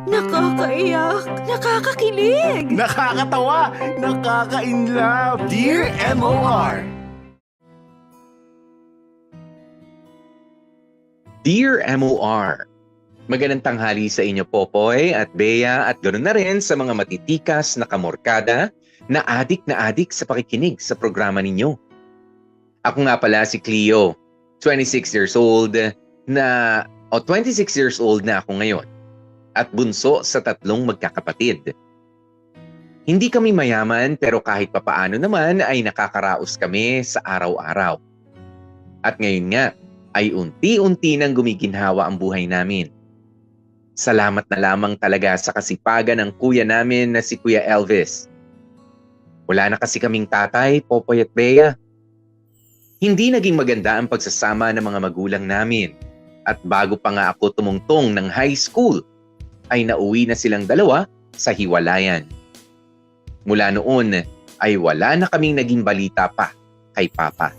Nakakaiyak, nakakakilig. Nakakatawa, nakaka-inlove. Dear MOR. Dear MOR, magandang tanghali sa inyo Popoy at Bea at ganoon na rin sa mga matitikas na kamorkada na adik sa pakikinig sa programa ninyo. Ako nga pala si Cleo, 26 years old na 26 years old na ako ngayon at bunso sa 3 magkakapatid. Hindi kami mayaman pero kahit papaano naman ay nakakaraos kami sa araw-araw. At ngayon nga, ay unti-unti nang gumiginhawa ang buhay namin. Salamat na lamang talaga sa kasipagan ng kuya namin na si Kuya Elvis. Wala na kasi kaming tatay, Popoy at Bea. Hindi naging maganda ang pagsasama ng mga magulang namin. At bago pa nga ako tumungtong ng high school, ay nauwi na silang dalawa sa hiwalayan. Mula noon ay wala na kaming naging balita pa kay Papa.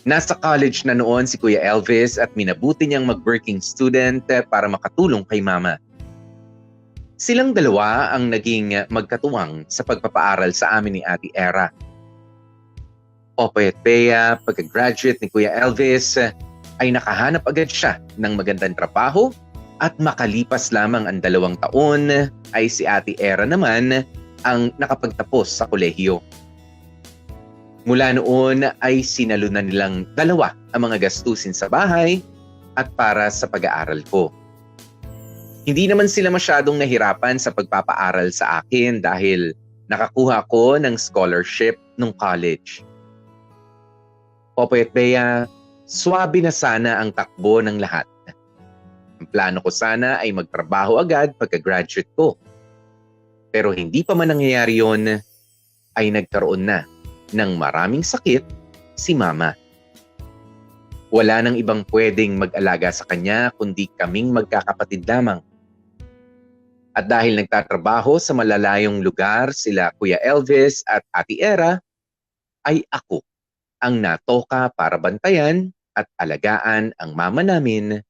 Nasa college na noon si Kuya Elvis at minabuti niyang mag-working student para makatulong kay Mama. Silang dalawa ang naging magkatuwang sa pagpapaaral sa amin ni Ate Era. Popoy at Bea, pagka-graduate ni Kuya Elvis, ay nakahanap agad siya ng magandang trabaho at makalipas lamang ang 2 taon ay si Ate Era naman ang nakapagtapos sa kolehiyo. Mula noon ay sinalunan nilang dalawa ang mga gastusin sa bahay at para sa pag-aaral ko. Hindi naman sila masyadong nahirapan sa pagpapaaral sa akin dahil nakakuha ko ng scholarship nung college. Popoy at Bea, swabe na sana ang takbo ng lahat. Ang plano ko sana ay magtrabaho agad pagka-graduate ko. Pero hindi pa man nangyayari yon, ay nagkaroon na ng maraming sakit si Mama. Wala nang ibang pwedeng mag-alaga sa kanya kundi kaming magkakapatid lamang. At dahil nagtatrabaho sa malalayong lugar sila Kuya Elvis at Ate Era, ay ako ang natoka para bantayan at alagaan ang mama namin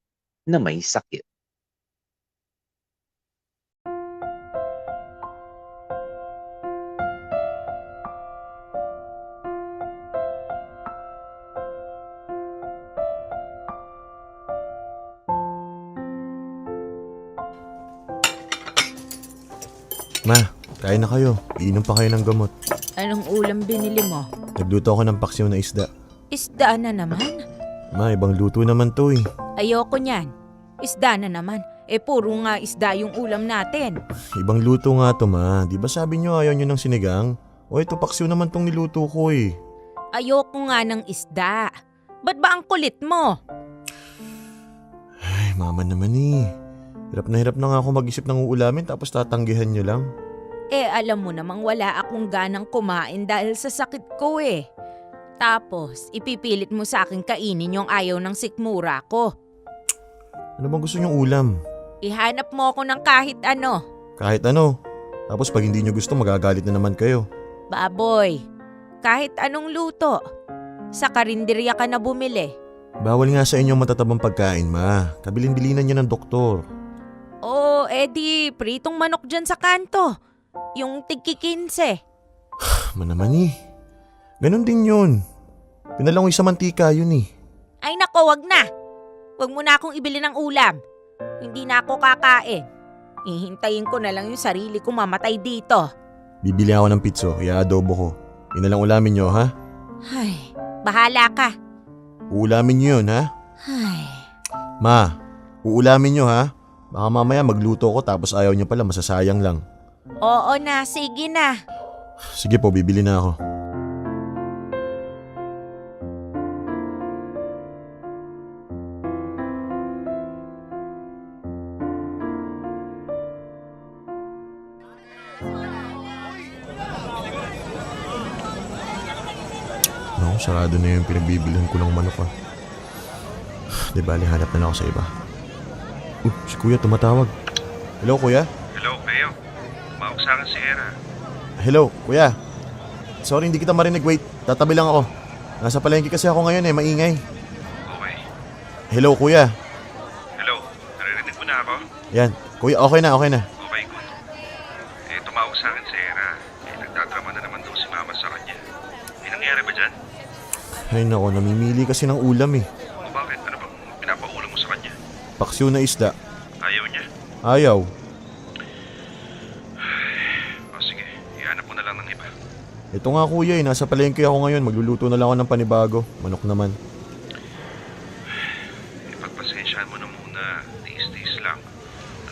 na may sakit. Ma, kain na kayo. Iinom pa kayo ng gamot. Anong ulam binili mo? Nagluto ako ng paksiw na isda. Isda na naman? Ma, ibang luto naman to eh. Ayoko niyan. Isda na naman. Puro nga isda yung ulam natin. Ibang luto nga to, ma. Di ba sabi nyo ayaw nyo ng sinigang? O ito paksiw naman tong niluto ko eh. Ayoko nga ng isda. Ba't ba ang kulit mo? Ay, mama naman eh. Hirap na nga ako mag-isip ng uulamin tapos tatanggihan nyo lang. Alam mo namang wala akong ganang kumain dahil sa sakit ko eh. Tapos, ipipilit mo sa akin kainin yung ayaw ng sikmura ko. Ano bang gusto nyong ulam? Ihanap mo ako ng kahit ano. Kahit ano. Tapos pag hindi nyo gusto magagalit na naman kayo. Baboy, kahit anong luto. Sa karinderya ka na bumili. Bawal nga sa inyo matatabang pagkain, ma. Kabilin-bilinan nyo ng doktor. Di pritong manok dyan sa kanto. Yung tig-15. Naman eh. Ganon din yun. Pinalangoy sa mantika yun eh. Ay nako, wag na. Wag mo na akong ibili ng ulam. Hindi na ako kakain. Hihintayin ko na lang yung sarili ko mamatay dito. Bibili ako ng pitso, i-adobo ko. Yun na lang ulamin nyo, ha? Ay, bahala ka. Uulamin nyo yun, ha? Ay. Ma, uulamin nyo, ha? Baka mamaya magluto ko tapos ayaw nyo pala, masasayang lang. Oo na, sige na. Sige po, bibili na ako. No, sarado na yung pinagbibilihan ko ng manok ah. Di bali, hanap na lang ako sa iba. Si Kuya tumatawag. Hello, Kuya? Hello, Peo. Tumawag sa akin si Era. Hello, Kuya. Sorry, hindi kita marinig. Wait, tatabi lang ako. Nasa palengke kasi ako ngayon maingay. Okay. Hello, Kuya. Hello, naririnig mo na ako? Yan, Kuya, okay na, okay na. Okay, good. Tumawag sa akin si Era. Nagtatrama na naman daw si Mama sa kanya. May nangyari ba dyan? Ay nako, namimili kasi ng ulam eh. O bakit? Ano bang pinapaulam mo sa kanya? Paksiw na isda. Ayaw niya? Ayaw. O sige, ihanap mo na lang ng iba. Ito nga kuya nasa palengke ako ngayon. Magluluto na lang ako ng panibago. Manok naman. Pagpasensyahan mo na muna. Tiis-tiis lang.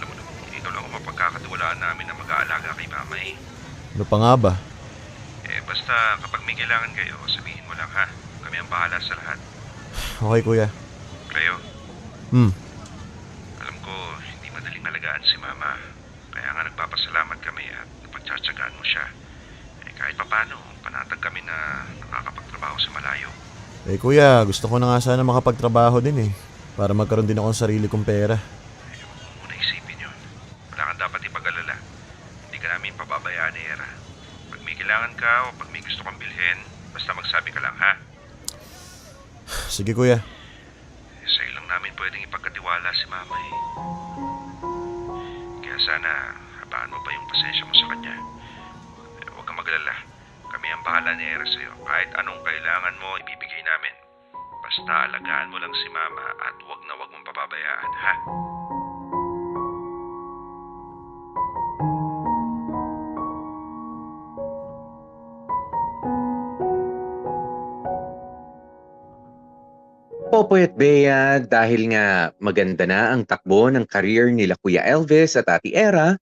Alam mo naman, ikaw lang ang mapagkakatiwalaan namin na mag-aalaga kay Mama eh. Ano pa nga ba? Basta kapag may kailangan kayo, sabihin mo lang ha. Kami ang bahala sa lahat. Okay kuya. Cleo, Hmm. alam ko hindi madaling alagaan si Mama. Kaya nga nagpapasalamat kami at napagtsatsagaan mo siya. Kahit papano, panatag kami na nakakapagtrabaho sa malayo. Eh kuya, gusto ko na nga sana makapagtrabaho din eh. Para magkaroon din ako ng sarili kong pera. Huwag mo muna isipin yun. Wala kang dapat ipag-alala. Hindi ka namin pababayaan ni Era. Pag may kailangan ka o pag may gusto kang bilhin, basta magsabi ka lang ha. Sige kuya. Sa'yo lang namin pwedeng ipagkatiwala si Mama eh. Kaya sana habaan mo pa yung pasensya mo sa kanya. Huwag kang maglala. Kami ang bahala ni Era sa'yo. Kahit anong kailangan mo, ibibigay namin. Basta alagaan mo lang si Mama at huwag na huwag mong pababayaan, ha? Popoy at Bea, dahil nga maganda na ang takbo ng career nila Kuya Elvis at Ate Era,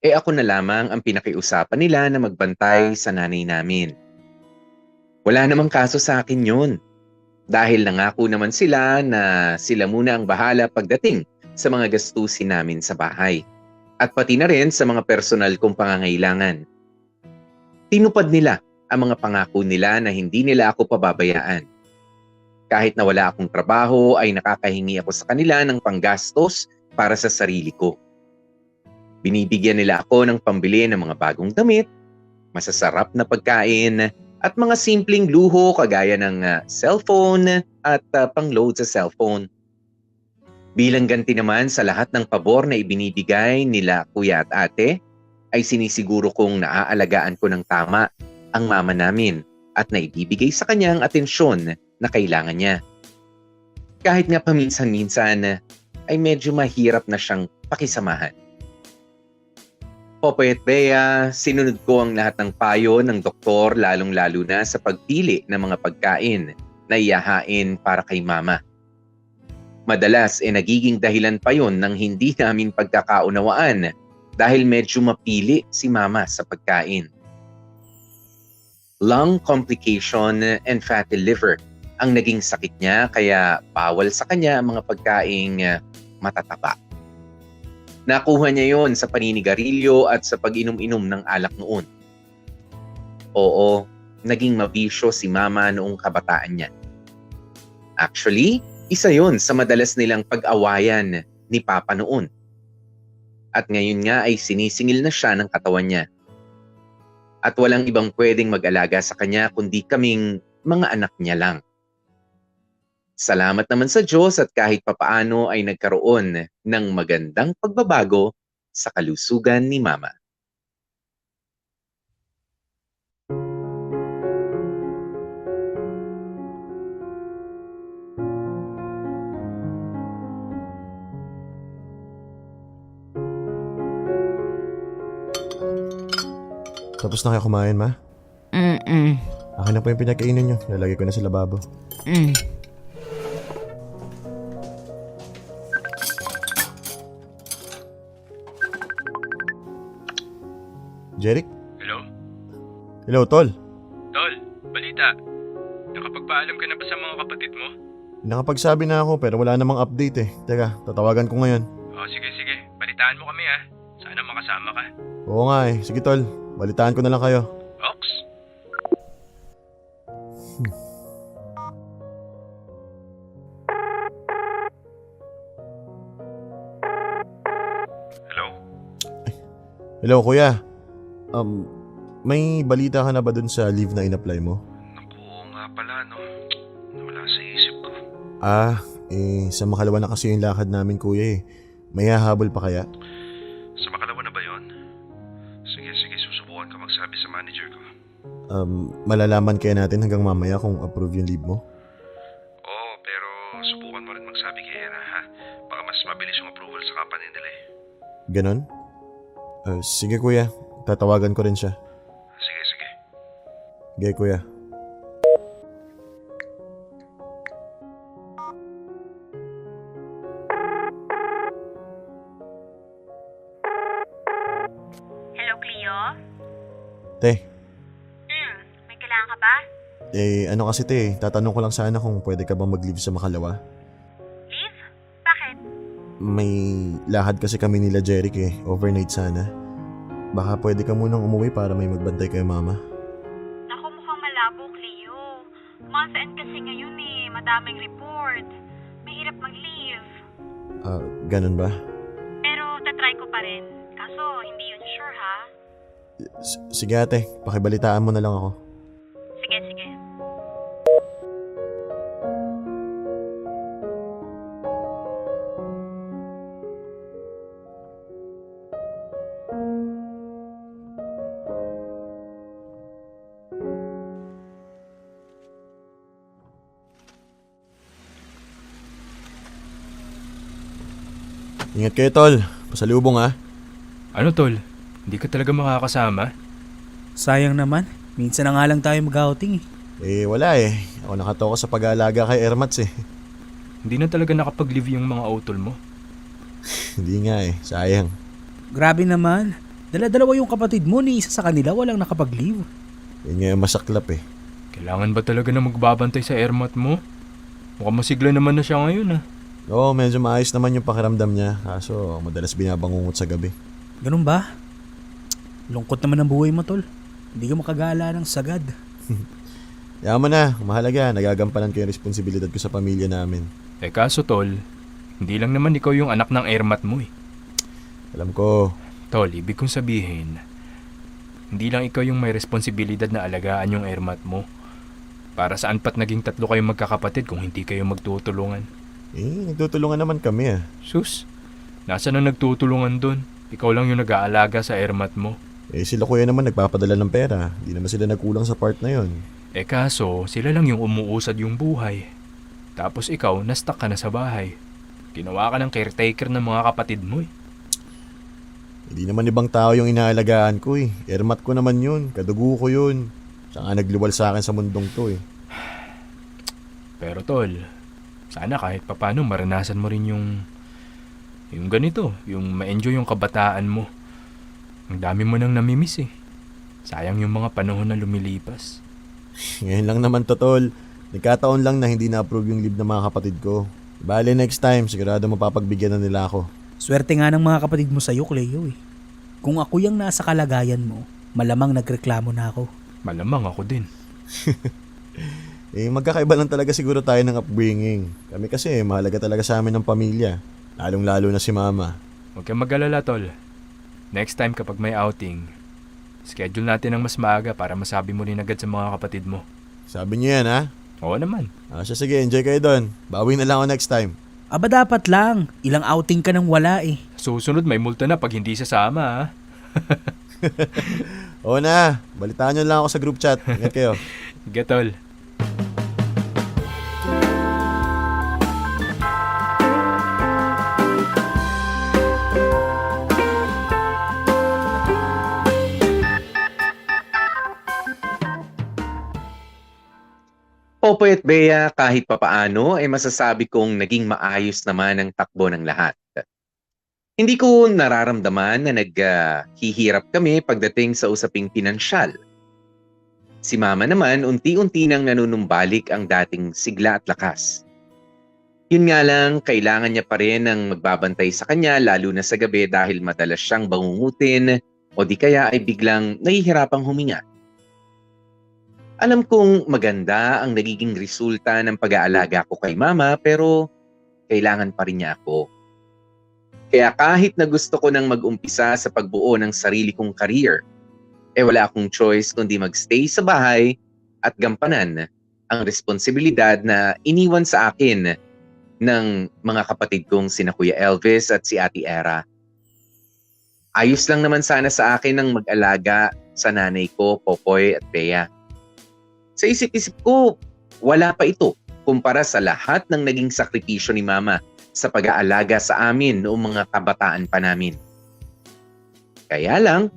ako na lamang ang pinakiusapan nila na magbantay sa nanay namin. Wala namang kaso sa akin yun. Dahil nangako naman sila na sila muna ang bahala pagdating sa mga gastusin namin sa bahay. At pati na rin sa mga personal kong pangangailangan. Tinupad nila ang mga pangako nila na hindi nila ako pababayaan. Kahit na wala akong trabaho ay nakakahingi ako sa kanila ng panggastos para sa sarili ko. Binibigyan nila ako ng pambili ng mga bagong damit, masasarap na pagkain, at mga simpleng luho kagaya ng cellphone at pang-load sa cellphone. Bilang ganti naman sa lahat ng pabor na ibinibigay nila kuya at ate, ay sinisiguro kong naaalagaan ko ng tama ang mama namin at naibibigay sa kanya ang atensyon na kailangan niya. Kahit nga paminsan-minsan ay medyo mahirap na siyang pakisamahan. Popoy at Bea, sinunod ko ang lahat ng payo ng doktor lalong-lalo na sa pagpili ng mga pagkain na iyahain para kay mama. Madalas nagiging dahilan pa yon ng hindi namin pagkakaunawaan dahil medyo mapili si mama sa pagkain. Lung complication and fatty liver ang naging sakit niya kaya bawal sa kanya ang mga pagkaing matataba. Nakuha niya yon sa paninigarilyo at sa pag-inom-inom ng alak noon. Oo, naging mabisyo si mama noong kabataan niya. Actually, isa yon sa madalas nilang pag-awayan ni Papa noon. At ngayon nga ay sinisingil na siya ng katawan niya. At walang ibang pwedeng mag-alaga sa kanya kundi kaming mga anak niya lang. Salamat naman sa Diyos at kahit papaano ay nagkaroon ng magandang pagbabago sa kalusugan ni Mama. Tapos na kayo kumain, ma? Akin na po yung pinakainin nyo. Lalagay ko na sa lababo. Jeric? Hello? Hello, Tol. Tol, balita. Nakapagpaalam ka na ba sa mga kapatid mo? Nakapagsabi na ako pero wala namang update eh. Teka, tatawagan ko ngayon. Sige. Balitaan mo kami ha. Sana makasama ka. Oo nga eh. Sige, Tol. Balitaan ko na lang kayo. Ox? Hello? Hello, kuya. May balita ka na ba dun sa leave na in-apply mo? Naku, nga pala no. Nawala sa isip ko. Sa makalawa na kasi yung lakad namin, kuya eh. May hahabol pa kaya? ganon? Sige, susubukan ko magsabi sa manager ko. Malalaman kaya natin hanggang mamaya kung approve yung leave mo? Oo, pero subukan mo rin magsabi kay Era, ha? Baka mas mabilis yung approval sa company nila eh. Ganon? Sige kuya, tatawagan ko rin siya. Sige. Sige kuya. Hello, Cleo? Te, May kailangan ka ba? ano kasi te, tatanong ko lang sana kung pwede ka bang mag-leave sa Makalawa. Leave? Bakit? May lahad kasi kami nila Jeric overnight sana. Baka pwede ka munang umuwi para may magbantay kay mama. Naku, mukhang malabo, Cleo. Month end kasi ngayon madaming report. Mahirap mag-leave. Ganun ba? Pero tatry ko pa rin. Kaso, hindi yun sure, ha? Sige ate, pakibalitaan mo na lang ako. Sige. Ingat kayo tol, pasalubong ha. Ano tol? Hindi ka talaga makakasama? Sayang naman. Minsan na nga lang tayo mag-outing Wala Ako nakatoka sa pag-aalaga kay Ermats Hindi na talaga nakapag-leave yung mga utol mo? Hindi nga sayang. Grabe naman. Dala-dalawa yung kapatid mo, ni isa sa kanila walang nakapag-leave. Yun nga yung masaklap Kailangan ba talaga na magbabantay sa airmat mo? Mukhang masigla naman na siya ngayon Oo, medyo maayos naman yung pakiramdam niya. Kaso madalas binabangungot sa gabi. Ganun ba? Lungkot naman ang buhay mo, tol. Hindi ka makagala ng sagad. Yaman mo na, mahalaga. Nagagampanan ko yung responsibilidad ko sa pamilya namin. Kaso tol, hindi lang naman ikaw yung anak ng airmat mo Alam ko. Tol, ibig kong sabihin, hindi lang ikaw yung may responsibilidad na alagaan yung airmat mo. Para saan pat naging tatlo kayong magkakapatid kung hindi kayo magtutulungan? Nagtutulungan naman kami Sus, nasa na nagtutulungan doon? Ikaw lang yung nag-aalaga sa airmat mo. Sila kuya naman nagpapadala ng pera. Hindi naman sila nagkulang sa part na yon. Kaso, sila lang yung umuusad yung buhay. Tapos ikaw, na-stuck ka na sa bahay. Ginawa ka ng caretaker ng mga kapatid mo Hindi naman ibang tao yung inaalagaan ko Ermat ko naman yun. Kadugo ko yun. Siya nga nagluwal sa akin sa mundong to Pero tol, sana kahit papano maranasan mo rin yung ganito, yung ma-enjoy yung kabataan mo. Ang dami mo nang namimiss Sayang yung mga panahon na lumilipas. Ngayon lang naman to tol. Nagkataon lang na hindi na-approve yung leave ng mga kapatid ko. Bale next time, sigurado mapapagbigyan na nila ako. Swerte nga ng mga kapatid mo sa'yo, Cleo Kung ako yung nasa kalagayan mo, malamang nagreklamo na ako. Malamang ako din. Magkakaiba lang talaga siguro tayo ng upbringing. Kami kasi mahalaga talaga sa amin ng pamilya. Lalong-lalo na si mama. Huwag kang mag-alala, tol. Next time kapag may outing, schedule natin ng mas maaga para masabi mo rin agad sa mga kapatid mo. Sabi niyo yan ha? Oo naman. Sige, enjoy kayo doon. Bawi na lang ako next time. Aba dapat lang. Ilang outing ka nang wala Susunod may multa na pag hindi sasama Oo na, balitaan nyo lang ako sa group chat. Ingat kayo. Sige, tol. Popoy at Bea, kahit papaano ay masasabi kong naging maayos naman ang takbo ng lahat. Hindi ko nararamdaman na naghihirap kami pagdating sa usaping pinansyal. Si Mama naman unti-unti nang nanunumbalik ang dating sigla at lakas. Yun nga lang, kailangan niya pa rin ng magbabantay sa kanya lalo na sa gabi dahil madalas siyang bangungutin o di kaya ay biglang nahihirapang huminga. Alam kong maganda ang nagiging resulta ng pag-aalaga ko kay Mama pero kailangan pa rin niya ako. Kaya kahit na gusto ko nang mag-umpisa sa pagbuo ng sarili kong career, wala akong choice kundi magstay sa bahay at gampanan ang responsibilidad na iniwan sa akin ng mga kapatid kong sina Kuya Elvis at si Ate Era. Ayos lang naman sana sa akin ang mag-alaga sa nanay ko, Popoy at Bea. Sa isip-isip ko, wala pa ito kumpara sa lahat ng naging sakripisyo ni Mama sa pag-aalaga sa amin noong mga kabataan pa namin. Kaya lang,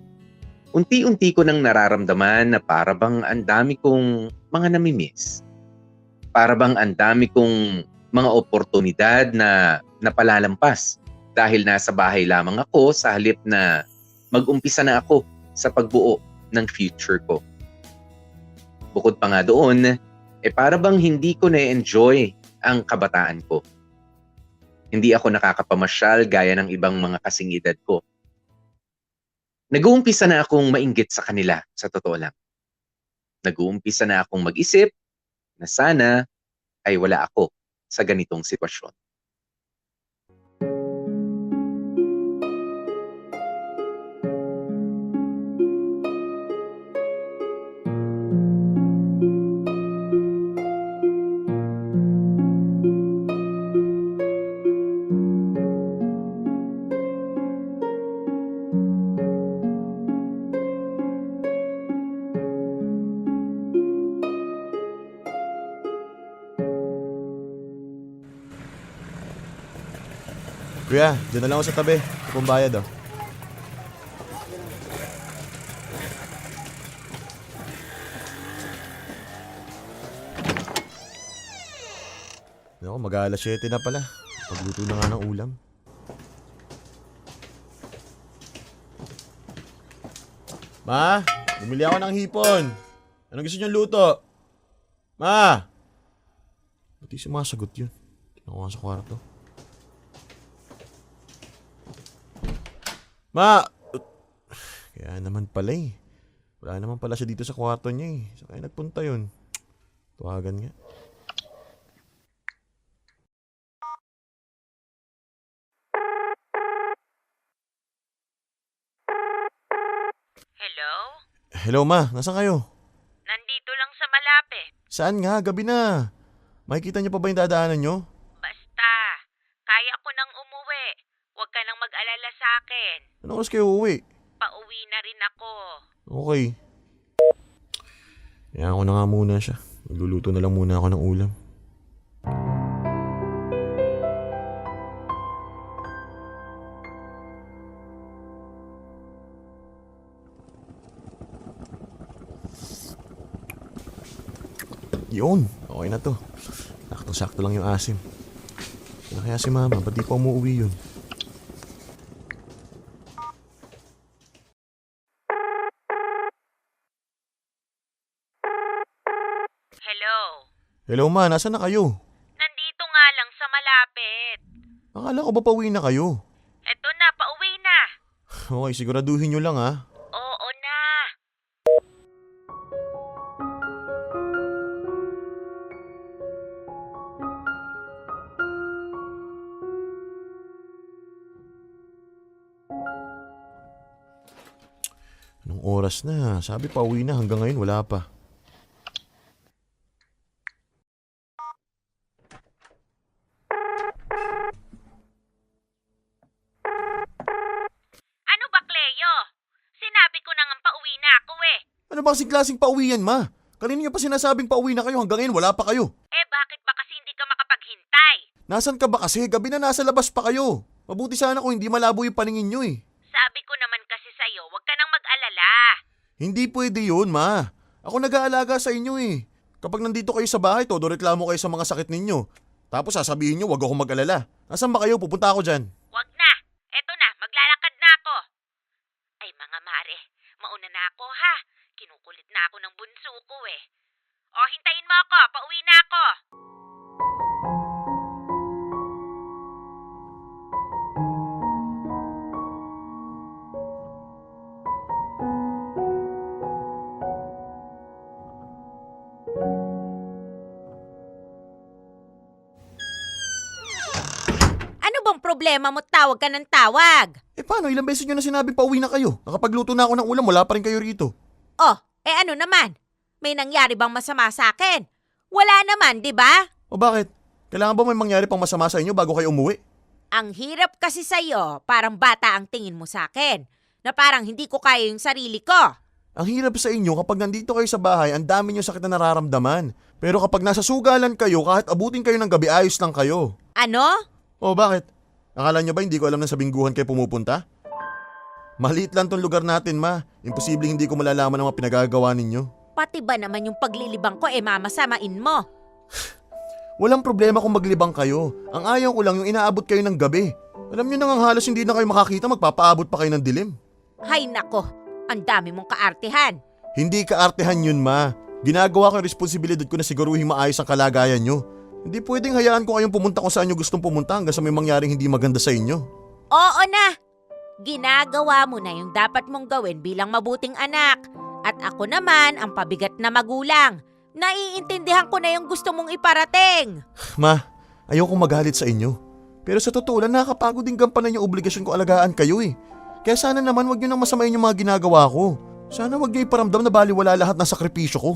unti-unti ko nang nararamdaman na para bang ang dami kong mga namimiss. Para bang ang dami kong mga oportunidad na napalalampas dahil nasa bahay lamang ako sa halip na mag-umpisa na ako sa pagbuo ng future ko. Bukod pa nga doon, para bang hindi ko na-enjoy ang kabataan ko. Hindi ako nakakapamasyal gaya ng ibang mga kasing edad ko. Nag-uumpisa na akong mainggit sa kanila, sa totoo lang. Nag-uumpisa na akong mag-isip na sana ay wala ako sa ganitong sitwasyon. Kuya, dyan na lang ako sa tabi. Ito pong bayad, oh. Naku, mag-aalas 7 na pala. Pagluto na nga ng ulam. Ma, bumili ako ng hipon. Anong gusto niyong luto? Ma! Ba't di sumasagot yun? Tinako nga sa kwarto. Ma! Kaya naman pala eh. Wala naman pala siya dito sa kwarto niya eh. Saan kaya nagpunta yun? Tuwagan nga. Hello? Hello ma, nasaan kayo? Nandito lang sa malapit. Saan nga? Gabi na. Makikita niyo pa ba yung dadaanan niyo? Basta, kaya ko nang umuwi. Huwag ka nang mag-alala sa akin. Anong oras kayo uuwi? Pauwi na rin ako. Okay. Kaya ako na nga muna siya. Magluluto na lang muna ako ng ulam. Yun, okay na to. Sakto-sakto lang yung asim. Kaya kaya si mama, ba't di pa umuwi yun? Hello? Hello ma, nasaan na kayo? Nandito nga lang sa malapit. Akala ko ba pauwi na kayo? Eto na, pauwi na. Okay, siguraduhin nyo lang ha. Oo na. Anong oras na? Sabi pauwi na, hanggang ngayon wala pa. Ano ba, Cleo? Sinabi ko na nga pauwi na ako eh. Ano ba kasing klaseng pauwi yan ma? Kanina nyo pa sinasabing pauwi na kayo, hanggang ngayon wala pa kayo. Eh bakit ba kasi hindi ka makapaghintay? Nasaan ka ba kasi? Gabi na nasa labas pa kayo. Mabuti sana kung hindi malabo yung paningin nyo eh. Sabi ko naman kasi sa'yo, huwag ka nang mag-alala. Hindi pwede yun ma. Ako nag-aalaga sa inyo eh. Kapag nandito kayo sa bahay, todo reklamo kayo sa mga sakit ninyo. Tapos sasabihin nyo, wag ako mag-alala. Nasaan ba kayo? Pupunta ako dyan. Wag na. Eto na, maglalakad na ako. Ay mga mare, mauna na ako ha. Kinukulit na ako ng bunso ko eh. O, hintayin mo ako. Pauwi na ako. Ano bang problema mo? Tawag ka ng tawag. Eh paano? Ilang beses nyo na sinabing pauwi na kayo? Nakapagluto na ako ng ulam, wala pa rin kayo rito. Oh, ano naman? May nangyari bang masama sa akin? Wala naman, di ba? O bakit? Kailangan ba may mangyari pang masama sa inyo bago kayo umuwi? Ang hirap kasi sa'yo, parang bata ang tingin mo sa akin. na parang hindi ko kaya yung sarili ko. Ang hirap sa inyo kapag nandito kayo sa bahay, ang dami nyo sakit na nararamdaman. Pero kapag nasa sugalan kayo, kahit abutin kayo ng gabi, ayos lang kayo. Ano? O bakit? Akala nyo ba hindi ko alam na sa bingguhan kayo pumupunta? Maliit lang tong lugar natin, ma. Imposibleng hindi ko malalaman ang mga pinagagawa ninyo. Pati ba naman yung paglilibang ko mamasamain mo? Walang problema kung maglibang kayo. Ang ayaw ko lang yung inaabot kayo ng gabi. Alam nyo nang halos hindi na kayo makakita, magpapaabot pa kayo ng dilim. Hay nako, ang dami mong kaartehan. Hindi kaartehan yun, ma. Ginagawa ko yung responsibilidad ko na siguruhin maayos ang kalagayan nyo. Hindi pwedeng hayaan ko kayong pumunta kung saan nyo gustong pumunta hanggang sa may mangyaring hindi maganda sa inyo. Oo na! Ginagawa mo na yung dapat mong gawin bilang mabuting anak. At ako naman ang pabigat na magulang. Naiintindihan ko na yung gusto mong iparating. Ma, ayokong magalit sa inyo. Pero sa totoo lang, nakakapagod din gampanan yung obligasyon ko alagaan kayo eh. Kaya sana naman wag nyo nang masamain yung mga ginagawa ko. Sana wag nyo iparamdam na baliwala lahat ng sakripisyo ko.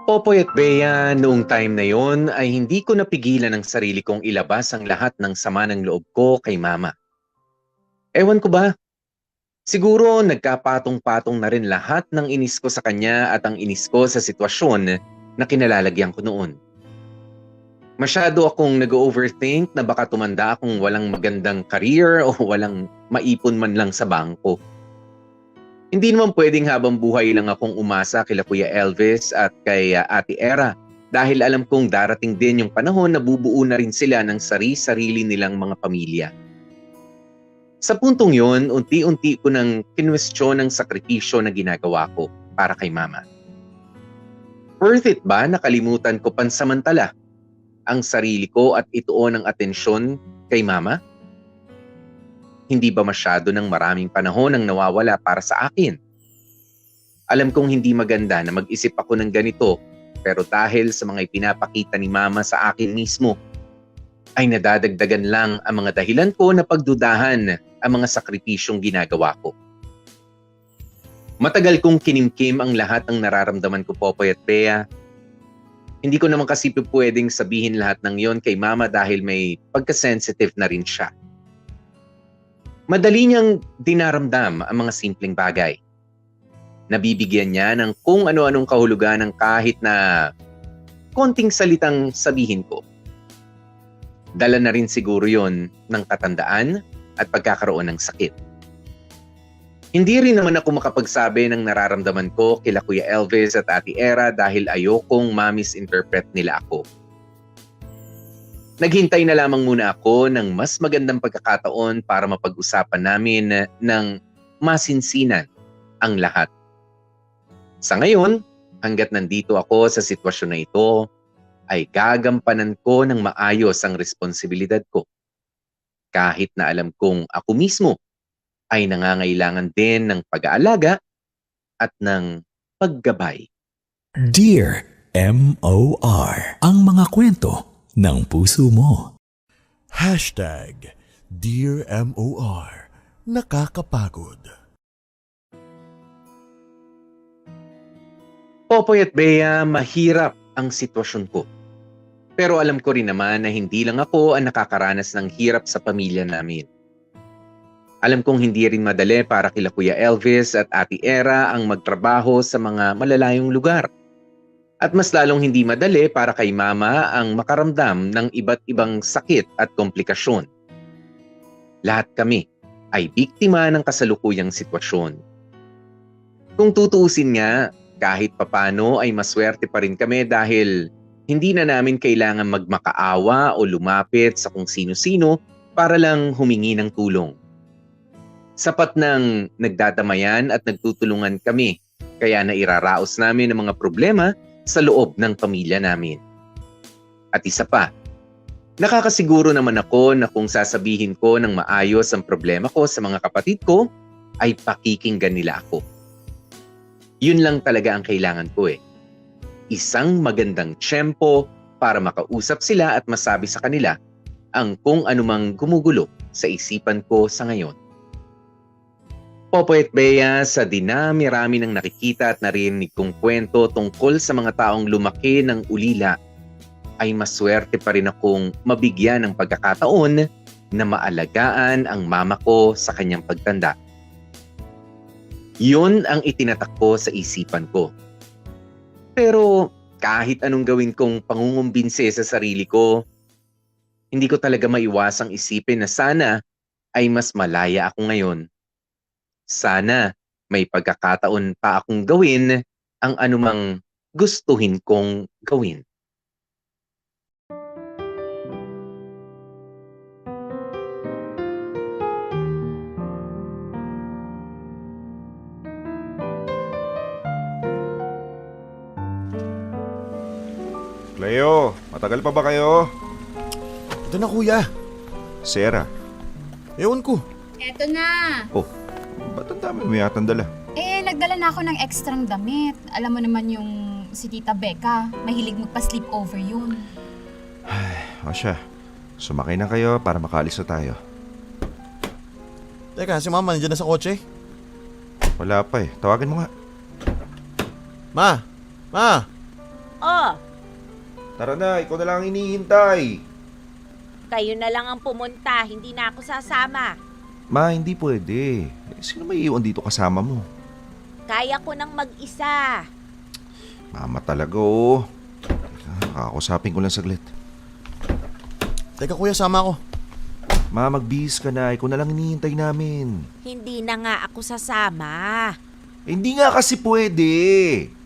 Popoy at Bea, noong time na yon ay hindi ko napigilan ang sarili kong ilabas ang lahat ng sama ng loob ko kay mama. Ewan ko ba? Siguro nagkapatong-patong na rin lahat ng inis ko sa kanya at ang inis ko sa sitwasyon na kinalalagyan ko noon. Masyado akong nag-overthink na baka tumanda akong walang magandang career o walang maipon man lang sa bangko. Hindi naman pwedeng habang buhay lang akong umasa kila Kuya Elvis at kay Ate Era dahil alam kong darating din yung panahon na bubuo na rin sila ng sarili nilang mga pamilya. Sa puntong yon, unti-unti ko nang kinwestiyon ang sakripisyo na ginagawa ko para kay mama. Worth it ba nakalimutan ko pansamantala ang sarili ko at ituon ang atensyon kay mama? Hindi ba masyado ng maraming panahon ang nawawala para sa akin? Alam kong hindi maganda na mag-isip ako ng ganito, pero dahil sa mga ipinapakita ni mama sa akin mismo, ay nadadagdagan lang ang mga dahilan ko na pagdudahan ang mga sakripisyong ginagawa ko. Matagal kong kinimkim ang lahat ng nararamdaman ko, Popoy at Bea. Hindi ko naman kasi pwedeng sabihin lahat ng yon kay mama dahil may pagka-sensitive na rin siya. Madali niyang dinaramdam ang mga simpleng bagay. Nabibigyan niya ng kung ano-anong kahulugan ng kahit na konting salitang sabihin ko. Dala na rin siguro yon ng katandaan at pagkakaroon ng sakit. Hindi rin naman ako makapagsabi ng nararamdaman ko kila Kuya Elvis at Ate Era dahil ayokong ma-misinterpret nila ako. Naghintay na lamang muna ako ng mas magandang pagkakataon para mapag-usapan namin ng masinsinan ang lahat. Sa ngayon, hanggat nandito ako sa sitwasyon na ito, ay gagampanan ko ng maayos ang responsibilidad ko. Kahit na alam kong ako mismo ay nangangailangan din ng pag-aalaga at ng paggabay. Dear M.O.R. Ang mga kwento ng puso mo. Dear M.O.R. Nakakapagod. Popoy at Bea, mahirap ang sitwasyon ko. Pero alam ko rin naman na hindi lang ako ang nakakaranas ng hirap sa pamilya namin. Alam kong hindi rin madali para kila Kuya Elvis at Ate Era ang magtrabaho sa mga malalayong lugar. At mas lalong hindi madali para kay mama ang makaramdam ng iba't ibang sakit at komplikasyon. Lahat kami ay biktima ng kasalukuyang sitwasyon. Kung tutuusin nga, kahit papano ay maswerte pa rin kami dahil hindi na namin kailangan magmakaawa o lumapit sa kung sino-sino para lang humingi ng tulong. Sapat ng nagdadamayan at nagtutulungan kami kaya nairaraos namin ang mga problema sa loob ng pamilya namin. At isa pa, nakakasiguro naman ako na kung sasabihin ko ng maayos ang problema ko sa mga kapatid ko, ay pakikinggan nila ako. Yun lang talaga ang kailangan ko eh. Isang magandang tiyempo para makausap sila at masabi sa kanila ang kung anumang gumugulo sa isipan ko sa ngayon. Popoy at Bea, sa dinami-rami ng nakikita at narinig kong kwento tungkol sa mga taong lumaki ng ulila, ay maswerte pa rin akong mabigyan ng pagkakataon na maalagaan ang mama ko sa kanyang pagtanda. Yun ang itinatakbo sa isipan ko. Pero kahit anong gawin kong pangungumbinse sa sarili ko, hindi ko talaga maiwasang isipin na sana ay mas malaya ako ngayon. Sana may pagkakataon pa akong gawin ang anumang gustuhin kong gawin. Cleo, matagal pa ba kayo? Ito na kuya. Sarah, Ewan ko. Eto na. ba't ang dami mo yatang dala? Nagdala na ako ng ekstrang damit. Alam mo naman yung si Tita Becca, mahilig magpa-sleepover yun. O siya, sumakay na kayo para makaalis na tayo. Teka, si mama nandiyan na sa kotse? Wala pa eh, tawagin mo nga. Ma! Ma! Oh, Tara na, ikaw na lang ang hinihintay. kayo na lang ang pumunta, hindi na ako sasama. Ma, hindi pwede. Sino may iwan dito kasama mo? Kaya ko nang mag-isa. Mama talaga oh. Kakausapin ko lang saglit. Teka kuya, sama ako. Ma, magbihis ka na. Ikaw na lang hinihintay namin. Hindi na nga ako sasama. Hindi nga kasi pwede.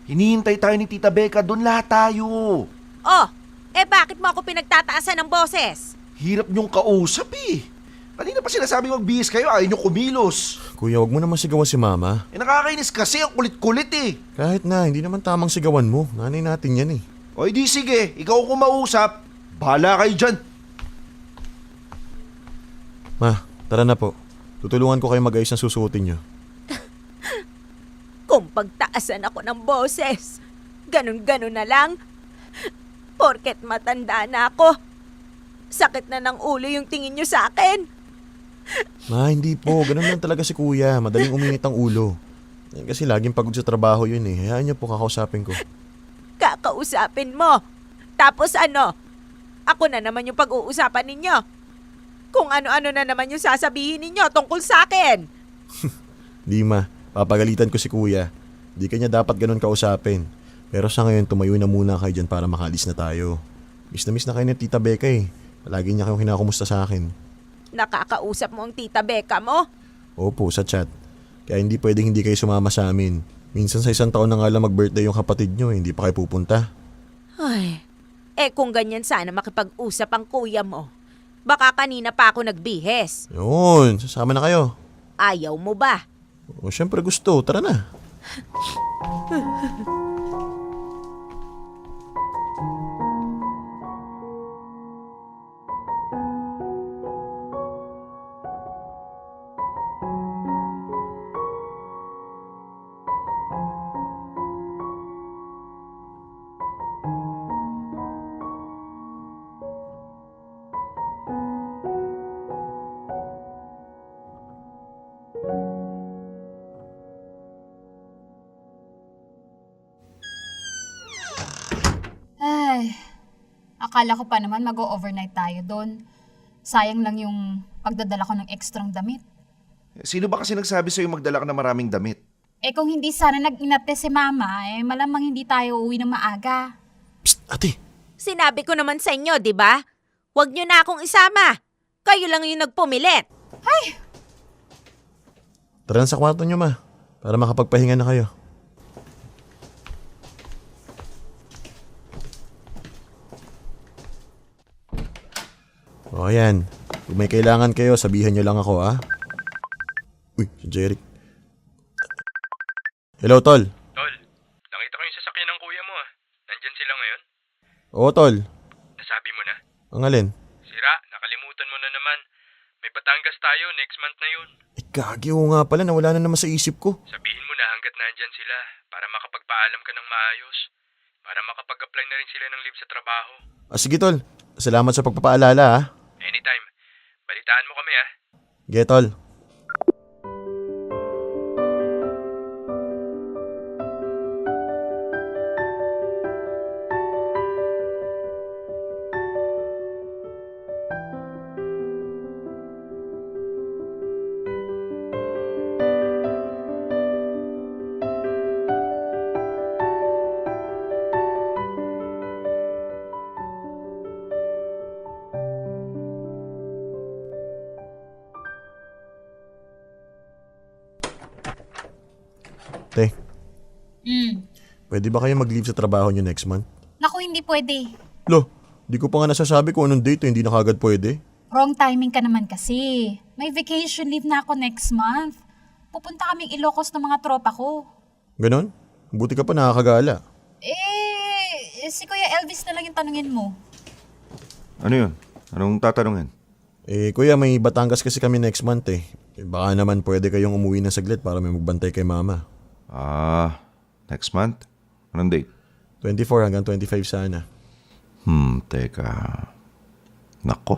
Hinihintay tayo ni Tita Becca. Doon lahat tayo. Oh, bakit mo ako pinagtataasan ng boses? Hirap niyong kausap eh. Kanina pa sinasabi magbihis kayo. Ayaw niyong kumilos. Kuya, wag mo naman sigawan si mama. Nakakainis kasi. Ang kulit-kulit eh. Kahit na, hindi naman tamang sigawan mo. Nanay natin yan eh. O di sige. Ikaw kung mausap. Bahala kayo dyan. Ma, tara na po. Tutulungan ko kayo mag-ayos ng susuotin nyo. Kung pagtaasan ako ng boses, ganun-ganun na lang. Porket matanda na ako. Sakit na ng ulo yung tingin nyo sa akin. Ma, hindi po. Ganun lang talaga si kuya. Madaling uminit ang ulo. Eh, kasi laging pagod sa trabaho yun eh. Hayaan niyo po, kakausapin ko. Kakausapin mo. Tapos ano? Ako na naman yung pag-uusapan ninyo. Kung ano-ano na naman yung sasabihin ninyo tungkol sa akin. Di ma, papagalitan ko si kuya. Di kanya dapat ganun kausapin. Pero sa ngayon, tumayo na muna kayo dyan para makalis na tayo. Miss na kayo ni Tita Becca eh. Palagi niya kayong kinakumusta sa akin. Nakakausap mo ang Tita Becca mo? Opo, sa chat. Kaya hindi pwedeng hindi kayo sumama sa amin. Minsan sa 1 taon na nga lang mag-birthday yung kapatid nyo, hindi pa kayo pupunta. Ay, kung ganyan sana makipag-usap ang kuya mo. Baka kanina pa ako nagbihes. Yun, sasama na kayo. Ayaw mo ba? O syempre gusto, tara na. Akala ko pa naman mag-overnight tayo doon. Sayang lang yung pagdadala ko ng ekstrang damit. Sino ba kasi nagsabi sa'yo magdala ka ng maraming damit? Kung hindi sana nag-inate si Mama, malamang hindi tayo uwi ng maaga. Psst, ate. Sinabi ko naman sa inyo, di ba? Huwag nyo na akong isama. Kayo lang yung nagpumilit. Tara na sa kwarto nyo ma, para makapagpahinga na kayo. O ayan, kung may kailangan kayo, sabihan nyo lang ako ha. Uy, si Jeric. Hello, Tol. Tol, nakita ko yung sasakyan ng kuya mo ah. Nandyan sila ngayon? Oo, Tol. Nasabi mo na? Ang alin? Sira, nakalimutan mo na naman. May Batangas tayo, next month na yun. Gagi ko nga pala, nawala na naman sa isip ko. Sabihin mo na hanggat nandyan sila para makapagpaalam ka ng maayos. Para makapag-apply na rin sila ng leave sa trabaho. Sige, Tol. Salamat sa pagpapaalala ha. Anytime. Balitaan mo kami ah. Sige, Tol. Te, Hmm. pwede ba kayo mag-leave sa trabaho nyo next month? Naku, hindi pwede. Lo, di ko pa nga nasasabi kung anong date, hindi na kagad pwede. Wrong timing ka naman kasi. May vacation leave na ako next month. Pupunta kaming Ilocos ng mga tropa ko. Ganon? Buti ka pa nakakagala. Si Kuya Elvis na lang yung tanungin mo. Ano yun? Anong tatanungin? Kuya, may Batangas kasi kami next month eh. Baka naman pwede kayong umuwi na saglit para may magbantay kay mama. Next month? Anong date? 24 hanggang 25 sana. Teka. Nako.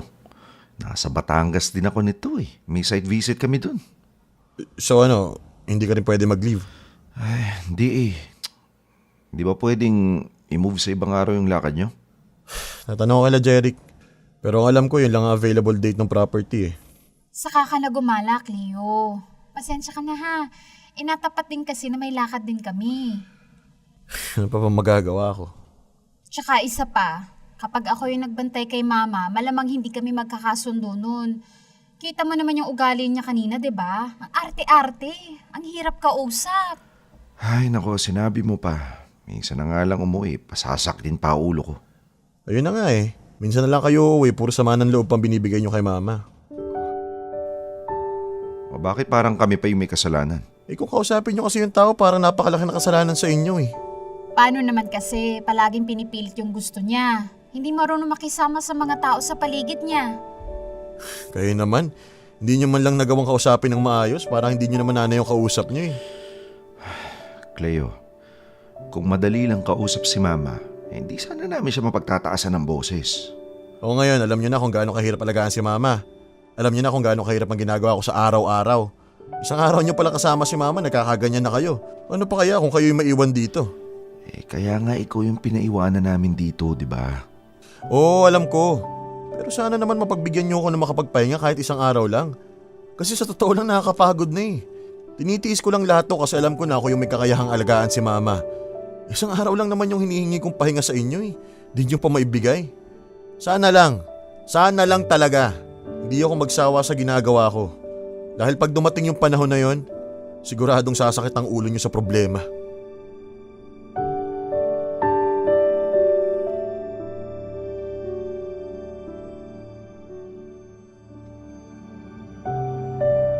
Nasa Batangas din ako nito eh. May site visit kami dun. So hindi ka rin pwede mag-leave? Hindi eh. Di ba pwedeng i-move sa ibang araw yung lakad nyo? Natanong ko kala Jeric. Pero ang alam ko yun lang ang available date ng property eh. Saka ka na gumalak, Leo. Pasensya ka na ha. Inatapat din kasi na may lakad din kami. Ano pa magagawa ko? Tsaka isa pa, kapag ako yung nagbantay kay mama, malamang hindi kami magkakasundo nun. Kita mo naman yung ugali niya kanina, di ba? Ang arte-arte. Ang hirap kausap. Ay nako, sinabi mo pa. Minsan na nga lang umuwi, pasasak din pa ulo ko. Ayun na nga eh. Minsan na lang kayo uwi, puro sama ng loob pang binibigay nyo kay mama. O bakit parang kami pa yung may kasalanan? Kung kausapin nyo kasi yung tao, parang napakalaki na kasalanan sa inyo eh. Paano naman kasi palaging pinipilit yung gusto niya? Hindi marunong makisama sa mga tao sa paligid niya. Kayo naman, hindi nyo man lang nagawang kausapin ng maayos, parang hindi nyo naman nanay yung kausap nyo eh. Cleo, kung madali lang kausap si mama, hindi sana namin siya mapagtataasan ng boses. O ngayon, alam nyo na kung gaano kahirap alagaan si mama. Alam nyo na kung gaano kahirap ang ginagawa ko sa araw-araw. Isang araw nyo pala kasama si mama, nagkakaganyan na kayo. Ano pa kaya kung kayo yung maiwan dito? Kaya nga ikaw yung pinaiwanan namin dito, di ba? Oo, alam ko. Pero sana naman mapagbigyan nyo ako na makapagpahinga kahit isang araw lang. Kasi sa totoo lang nakakapagod na eh. Tinitiis ko lang lahat to kasi alam ko na ako yung may kakayahang alagaan si mama. Isang araw lang naman yung hinihingi kong pahinga sa inyo eh. Di nyo pa maibigay. Sana lang talaga. Hindi ako magsawa sa ginagawa ko. Dahil pag dumating yung panahon na yon, siguradong sasakit ang ulo nyo sa problema.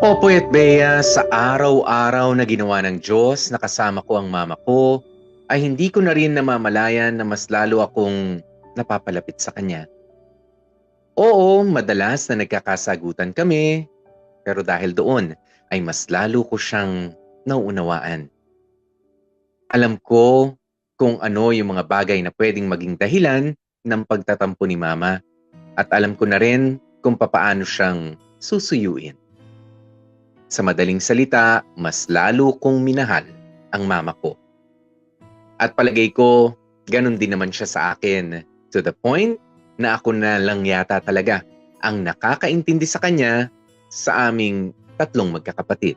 Popoy at Bea, sa araw-araw na ginawa ng Diyos na kasama ko ang mama ko, ay hindi ko na rin namamalayan na mas lalo akong napapalapit sa kanya. Oo, madalas na nagkakasagutan kami, pero dahil doon ay mas lalo ko siyang nauunawaan. Alam ko kung ano yung mga bagay na pwedeng maging dahilan ng pagtatampo ni mama, at alam ko na rin kung papaano siyang susuyuin. Sa madaling salita, mas lalo kong minahal ang mama ko. At palagay ko, ganun din naman siya sa akin. To the point na ako na lang yata talaga ang nakakaintindi sa kanya sa aming tatlong magkakapatid.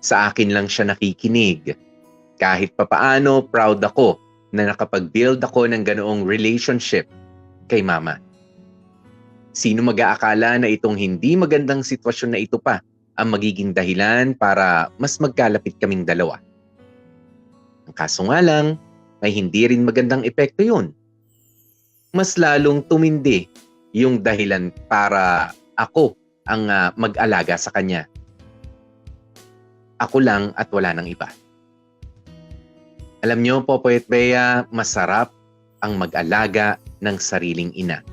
Sa akin lang siya nakikinig. Kahit papaano, proud ako na nakapag-build ako ng ganoong relationship kay mama. Sino mag-aakala na itong hindi magandang sitwasyon na ito pa ang magiging dahilan para mas magkalapit kaming dalawa. Ang kaso nga lang, ay hindi rin magandang epekto yun. Mas lalong tumindi yung dahilan para ako ang mag-alaga sa kanya. Ako lang at wala nang iba. Alam nyo, Popoy at Bea, masarap ang mag-alaga ng sariling ina.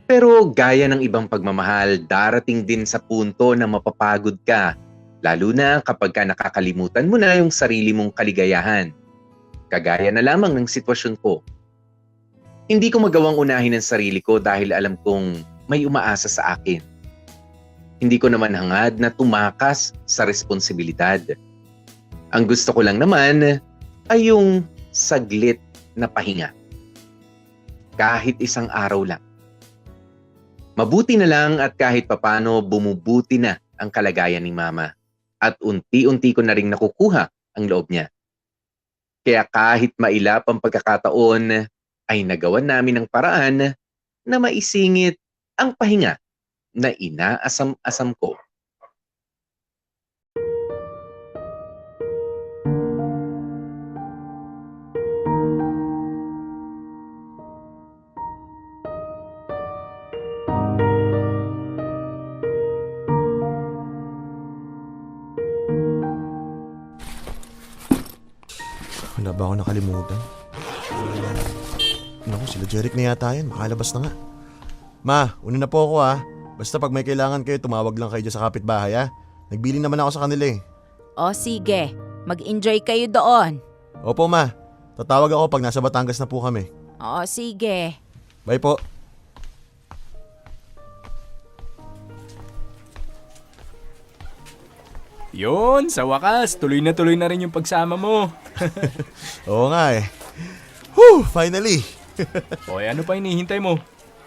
Pero gaya ng ibang pagmamahal, darating din sa punto na mapapagod ka, lalo na kapag nakakalimutan mo na yung sarili mong kaligayahan. Kagaya na lamang ng sitwasyon ko. Hindi ko magawang unahin ang sarili ko dahil alam kong may umaasa sa akin. Hindi ko naman hangad na tumakas sa responsibilidad. Ang gusto ko lang naman ay yung saglit na pahinga. Kahit isang araw lang. Mabuti na lang at kahit papano bumubuti na ang kalagayan ni mama. At unti-unti ko na rin nakukuha ang loob niya. Kaya kahit mailap ang pagkakataon, ay nagawan namin ng paraan na maisingit ang pahinga na inaasam-asam ko. ba ako nakalimutan? Naku, sila Jeric na yata yan. Makalabas na nga. Ma, una na po ako ha. Basta pag may kailangan kayo, tumawag lang kayo dyan sa kapitbahay ha. Nagbili naman ako sa kanila eh. O sige, mag-enjoy kayo doon. Opo ma, tatawag ako pag nasa Batangas na po kami. O sige. Bye po. Yun, sa wakas, tuloy na rin yung pagsama mo. Oo nga eh. Whew, finally. O ano pa hinihintay mo?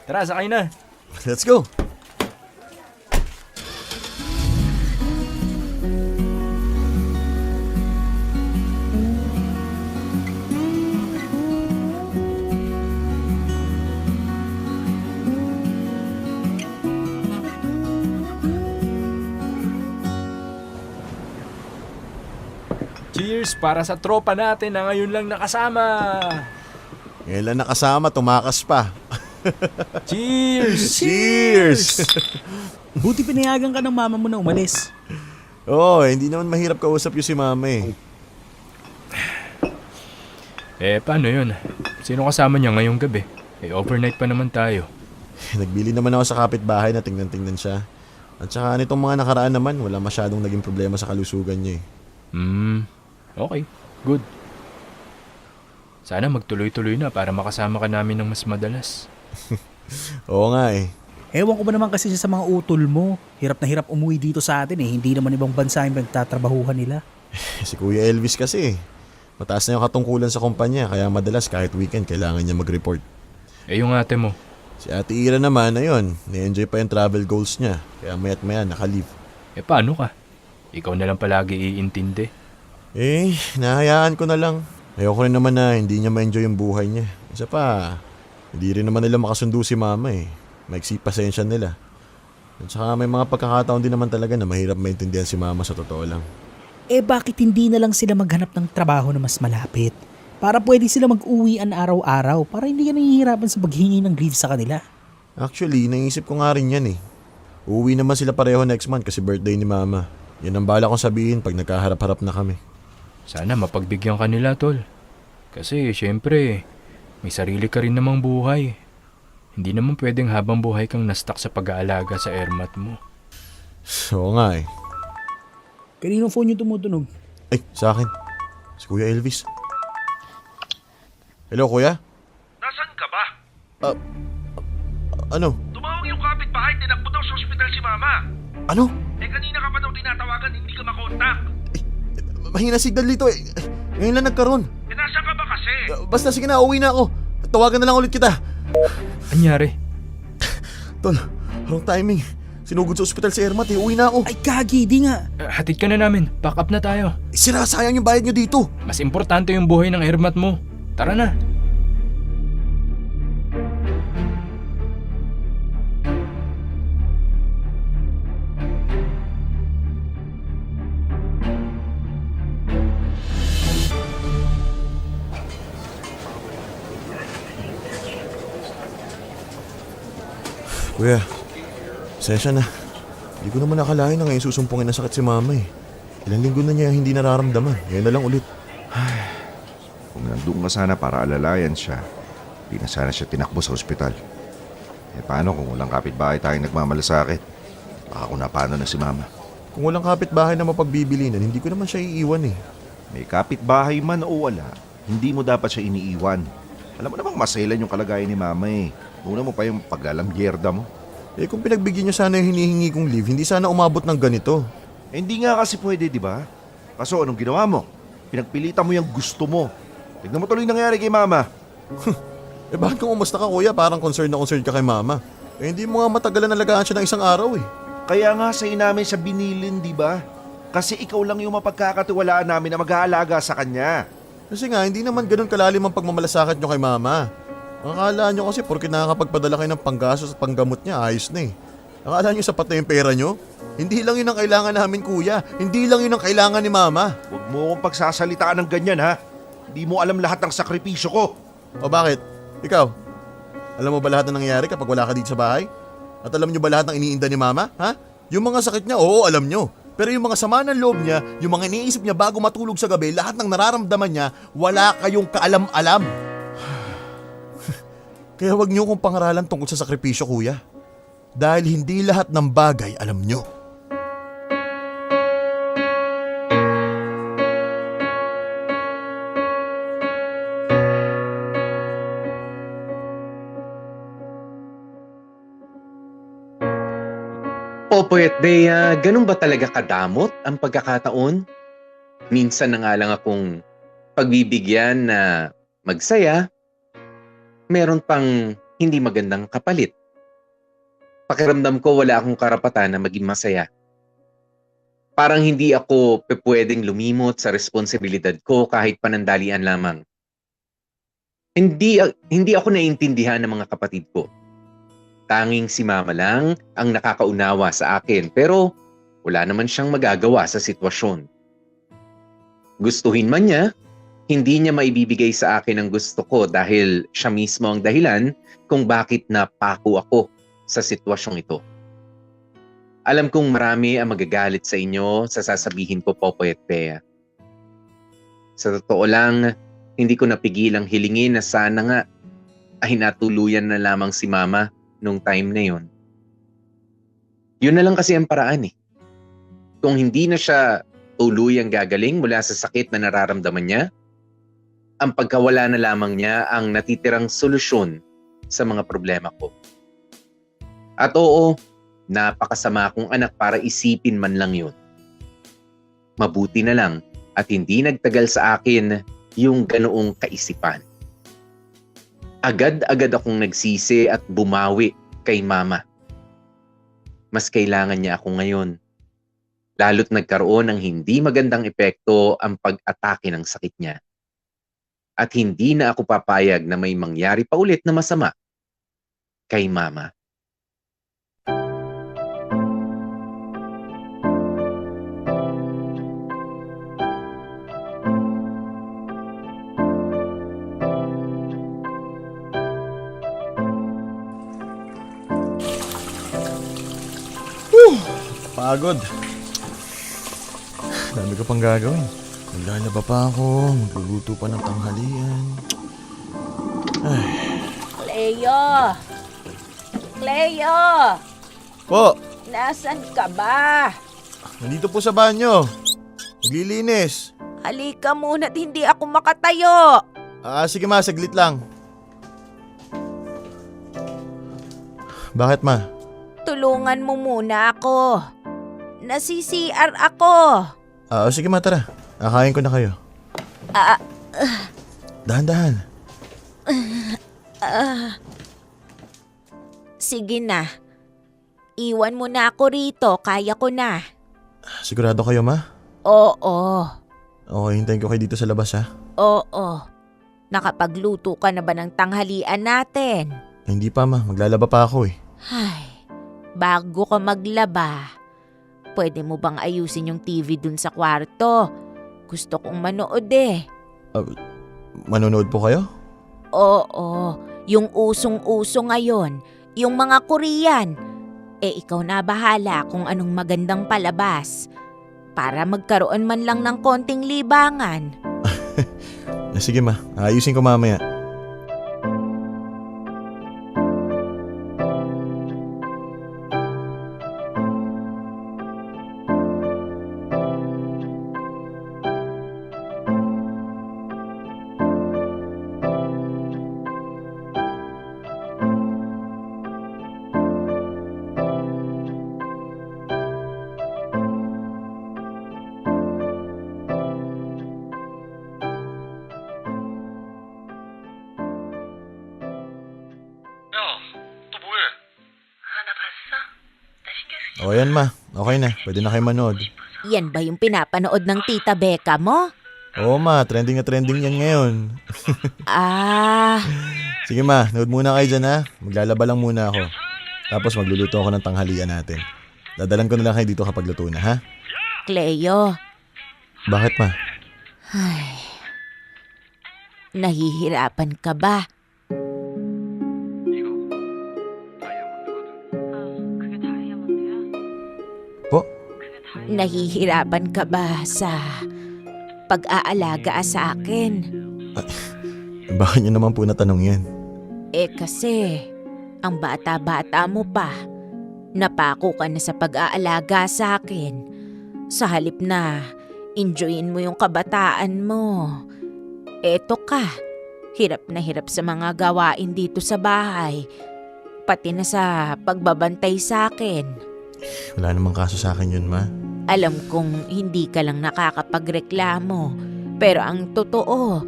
Tara, sakay na. Let's go. Cheers para sa tropa natin na ngayon lang nakasama. Ngayon lang nakasama, tumakas pa. Cheers! Cheers! Buti pinayagan ka ng mama mo na umalis. Oo, hindi naman mahirap kausap yung si mama eh. Paano yun? Sino kasama niya ngayong gabi? Overnight pa naman tayo. Nagbili naman ako sa kapitbahay na tingnan-tingnan siya. At saka nitong mga nakaraan naman, wala masyadong naging problema sa kalusugan niya eh. Okay, good. Sana magtuloy-tuloy na para makasama ka namin ng mas madalas. Oo nga eh. Ewan ko ba naman kasi siya sa mga utol mo. Hirap na hirap umuwi dito sa atin eh. Hindi naman ibang bansa yung nagtatrabahuhan nila. Si Kuya Elvis kasi mataas na yung katungkulan sa kumpanya kaya madalas kahit weekend kailangan niya mag-report. Yung ate mo? Si Ate Ira naman, ayun, ni-enjoy pa yung travel goals niya. Kaya maya't maya naka-leave. Paano ka? Ikaw na lang palagi iintindi. Nahayaan ko na lang. Ayoko rin naman na hindi niya ma-enjoy yung buhay niya. Isa pa, hindi rin naman nila makasundo si mama eh. Maiksi pasensya nila. At saka may mga pagkakataon din naman talaga na mahirap maintindihan si mama sa totoo lang. Bakit hindi na lang sila maghanap ng trabaho na mas malapit? Para pwede sila mag-uwian araw-araw para hindi ka nahihirapan sa paghingi ng leave sa kanila. Actually, naisip ko nga rin yan eh. Uuwi naman sila pareho next month kasi birthday ni mama. Yan ang bala kong sabihin pag nagkaharap-harap na kami. Sana mapagbigyan ka nila, tol. Kasi, syempre, may sarili ka rin namang buhay. Hindi naman pwedeng habang buhay kang na-stuck sa pag-aalaga sa airmat mo. Oo nga eh. Kaninong phone yung tumutunog? Ay, sa akin. Si Kuya Elvis. Hello, Kuya? Nasaan ka ba? Ano? Tumawag yung kapitbahay, tinakbo daw sa ospital si Mama. Ano? Kanina ka pa daw tinatawagan, hindi ka makontak. Mahina signal dito eh. Ngayon lang nagkaroon. Nasaan ka ba kasi? Basta sige na, uwi na ako. Tawagan na lang ulit kita. Anyari? Tol, wrong timing. Sinugod sa ospital si Ermat eh. Uwi na ako. Ay kagi, di nga. Hatid ka na namin. Pack up na tayo. Sinasayang yung bayad nyo dito. Mas importante yung buhay ng airmat mo. Tara na. Kuya, sesya na. Hindi ko naman nakalain na ngayon susumpungin na sakit si mama eh. Ilang linggo na niya hindi nararamdaman. Ngayon na lang ulit. Kung nandun ka sana para alalayan siya, hindi na sana siya tinakbo sa ospital. Paano kung walang kapitbahay tayong nagmamalasakit? Baka kung napano na si Mama. Kung walang kapitbahay na mapagbibilinan, hindi ko naman siya iiwan eh. May kapitbahay man o wala, hindi mo dapat siya iniiwan. Alam mo namang maselan yung kalagayan ni Mama eh. Una mo pa yung paglalamgyerda mo. Kung pinagbigyan niyo sana yung hinihingi kong leave, hindi sana umabot ng ganito. Hindi nga kasi pwede, di ba? Kaso anong ginawa mo? Pinagpilitan mo yung gusto mo. Tignan mo tuloy nangyari kay Mama. Bakit kung umusta ka kuya, parang concerned ka kay mama? Hindi mo nga matagalan nalagaan siya ng isang araw eh. Kaya nga sa namin siya binilin, di ba? Kasi ikaw lang yung mapagkakatiwalaan namin na mag-aalaga sa kanya. Kasi nga, hindi naman ganun kalalim ang pagmamalasakit nyo kay mama. Akala nyo kasi porque nakakapagpadala kayo ng panggastos at panggamot niya, ayos na eh. Akala nyo sapat na yung pera nyo? Hindi lang yun ang kailangan namin kuya. Hindi lang yun ang kailangan ni mama. Huwag mo akong pagsasalitaan ng ganyan ha. Hindi mo alam lahat ng sakripisyo ko. O bakit? Ikaw? Alam mo ba lahat ng nangyayari kapag wala ka dito sa bahay? At alam nyo ba lahat ng iniinda ni mama? Ha? Yung mga sakit niya, oo alam nyo. Pero yung mga sama ng loob niya, yung mga iniisip niya bago matulog sa gabi, lahat ng nararamdaman niya, wala kayong kaalam-alam. Kaya wag niyo kong pangaralan tungkol sa sakripisyo, kuya. Dahil hindi lahat ng bagay alam niyo. Popoy at Bea, ganun ba talaga kadamot ang pagkakataon? Minsan na nga lang akong pagbibigyan na magsaya, meron pang hindi magandang kapalit. Pakiramdam ko wala akong karapatan na maging masaya. Parang hindi ako pwedeng lumimot sa responsibilidad ko kahit panandalian lamang. Hindi ako naiintindihan ng mga kapatid ko. Tanging si Mama lang ang nakakaunawa sa akin pero wala naman siyang magagawa sa sitwasyon. Gustuhin man niya, hindi niya maibibigay sa akin ang gusto ko dahil siya mismo ang dahilan kung bakit napako ako sa sitwasyong ito. Alam kong marami ang magagalit sa inyo sa sasabihin ko, Popoy at Bea. Sa totoo lang, hindi ko napigilang hilingin na sana nga ay natuluyan na lamang si Mama nung time na yun. Yun na lang kasi ang paraan eh. Kung hindi na siya tuluyang gagaling mula sa sakit na nararamdaman niya, ang pagkawala na lamang niya ang natitirang solusyon sa mga problema ko. At oo, napakasama kong anak para isipin man lang yun. Mabuti na lang at hindi nagtagal sa akin yung ganoong kaisipan. Agad-agad akong nagsisi at bumawi kay Mama. Mas kailangan niya ako ngayon. Lalo't nagkaroon ng hindi magandang epekto ang pag-atake ng sakit niya. At hindi na ako papayag na may mangyari pa ulit na masama kay Mama. Pagod. Dami ko pang gagawin. Maglalaba pa ako, magluluto pa ng tanghalian. Ay. Cleo! Cleo! Po, Nasaan ka ba? nandito po sa banyo. Naglilinis. Halika muna at hindi ako makatayo. Sige ma, saglit lang. Bakit ma? Tulungan mo muna ako. Nasi-CR ako. Sige ma, tara. Kakain ko na kayo. Dahan-dahan. Sige na. Iwan mo na ako rito. Kaya ko na. Sigurado kayo ma? Oo. Okay, hintayin ko kayo dito sa labas ha. Oo. Nakapagluto ka na ba ng tanghalian natin? Hindi pa ma, maglalaba pa ako eh. Ay, bago ka maglaba, pwede mo bang ayusin yung TV dun sa kwarto? Gusto kong manood eh. Manonood po kayo? Oo, yung usong-uso ngayon, yung mga Korean. Ikaw na bahala kung anong magandang palabas. Para magkaroon man lang ng konting libangan. Sige ma, ayusin ko mamaya. O yan ma, okay na. Pwede na kayo manood. Yan ba yung pinapanood ng Tita Becca mo? Oo ma, trending na trending yan ngayon. Sige ma, nood muna kayo dyan ha. Maglalaba lang muna ako. Tapos magluluto ako ng tanghalian natin. Dadalan ko na lang kayo dito kapag luto na ha. Cleo. Bakit ma? Ay, nahihirapan ka ba? 그게 다이아몬드야? Po? Nahihirapan ka ba sa pag-aalaga sa akin? Bakit niyo naman po natanong yan? Kasi, ang bata-bata mo pa. Napako ka na sa pag-aalaga sa akin. Sa halip na enjoyin mo yung kabataan mo. Eto ka, hirap na hirap sa mga gawain dito sa bahay. Pati na sa pagbabantay sa akin. Wala namang kaso sa akin yun, Ma. Alam kong hindi ka lang nakakapagreklamo. Pero ang totoo,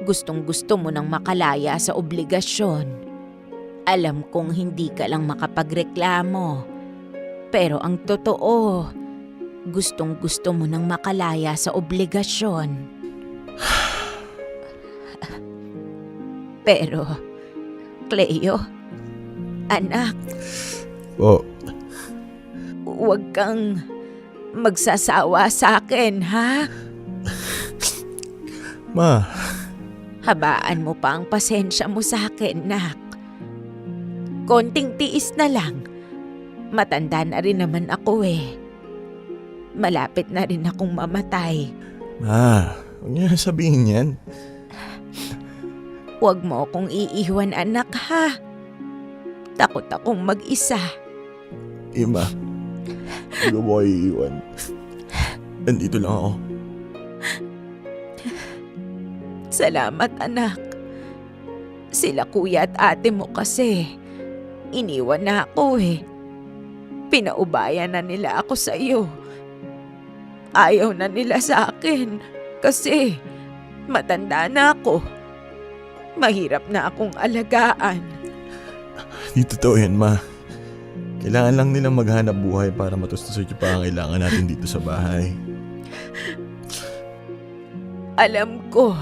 gustong-gusto mo nang makalaya sa obligasyon. Alam kong hindi ka lang makapagreklamo. Pero ang totoo, gustong-gusto mo nang makalaya sa obligasyon. Pero, Cleo, anak, huwag kang magsasawa sa akin, ha? Ma, Habaan mo pa ang pasensya mo sa akin, nak. Konting tiis na lang. Matanda na rin naman ako eh. Malapit na rin akong mamatay. Ma, huwag niyo na sabihin yan. Huwag mo akong iiwan, anak, ha? Takot akong mag-isa. Ma, huwag mo iiwan. Nandito lang ako. Salamat, anak. Sila kuya at ate mo kasi. Iniwan na ako eh. Pinaubayan na nila ako sa iyo. Ayaw na nila sa akin kasi matanda na ako. Mahirap na akong alagaan. Di totoo yan, Ma. Kailangan lang nilang maghanap buhay para matustos yung pangangailangan natin dito sa bahay. Alam ko.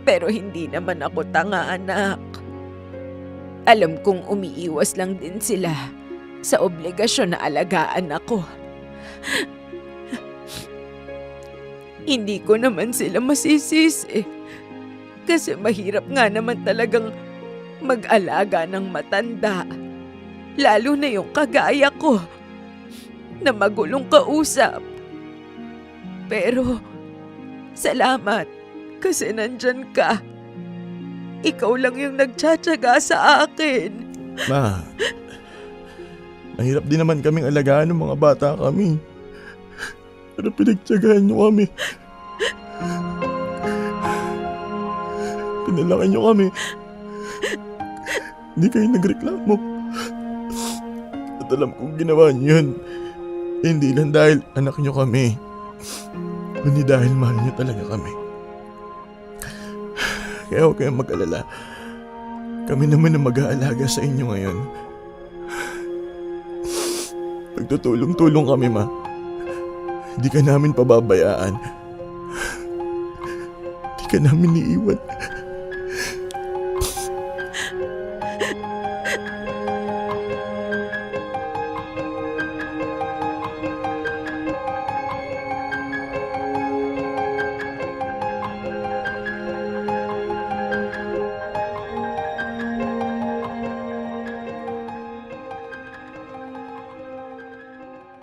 Pero hindi naman ako tanga, anak. Alam kong umiiwas lang din sila sa obligasyon na alagaan ako. Hindi ko naman sila masisisi. Kasi mahirap nga naman talagang mag-alaga ng matanda. Lalo na yung kagaya ko na magulong kausap. Pero salamat kasi nandyan ka. Ikaw lang yung nagtsatsaga sa akin. Ma, mahirap din naman kaming alagaan ng mga bata kami. Pero pinagtsagaan niyo kami. Pinalaki niyo kami. Hindi kayo nagreklamo. At alam kong ginawa niyo yun. Hindi lang dahil anak niyo kami. Kundi dahil mahal niyo talaga kami. Kaya huwag kayong mag-alala. Kami naman ang mag-aalaga sa inyo ngayon. Pagtutulong-tulong kami, Ma. Hindi ka namin pababayaan. Hindi ka namin iiwan.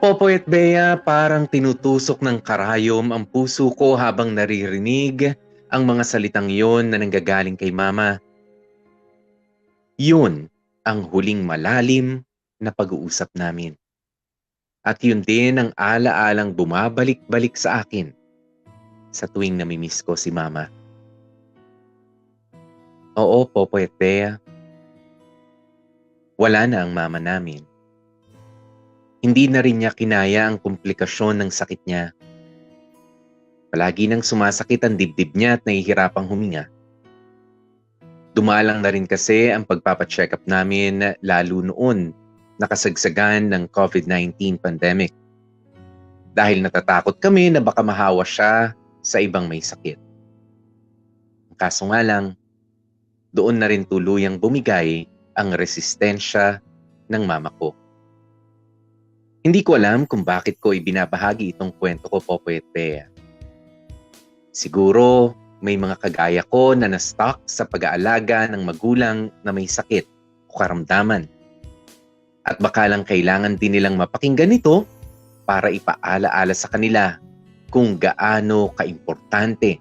Popoy at Bea, parang tinutusok ng karayom ang puso ko habang naririnig ang mga salitang yon na nanggagaling kay Mama. Yun ang huling malalim na pag-uusap namin. At yun din ang ala-alang bumabalik-balik sa akin sa tuwing namimiss ko si Mama. Oo, Popoy at Bea. Wala na ang mama namin. Hindi na rin niya kinaya ang komplikasyon ng sakit niya. Palagi nang sumasakit ang dibdib niya at nahihirapang huminga. Dumalang na rin kasi ang pagpapacheck up namin lalo noon nakasagsagan ng COVID-19 pandemic. Dahil natatakot kami na baka mahawa siya sa ibang may sakit. Kaso nga lang, doon na rin tuluyang bumigay ang resistensya ng mama ko. Hindi ko alam kung bakit ko ibinabahagi itong kwento ko, Popoy at Bea. Siguro may mga kagaya ko na na-stuck sa pag-aalaga ng magulang na may sakit o karamdaman. At baka lang kailangan din nilang mapakinggan ito para ipaalaala sa kanila kung gaano kaimportante,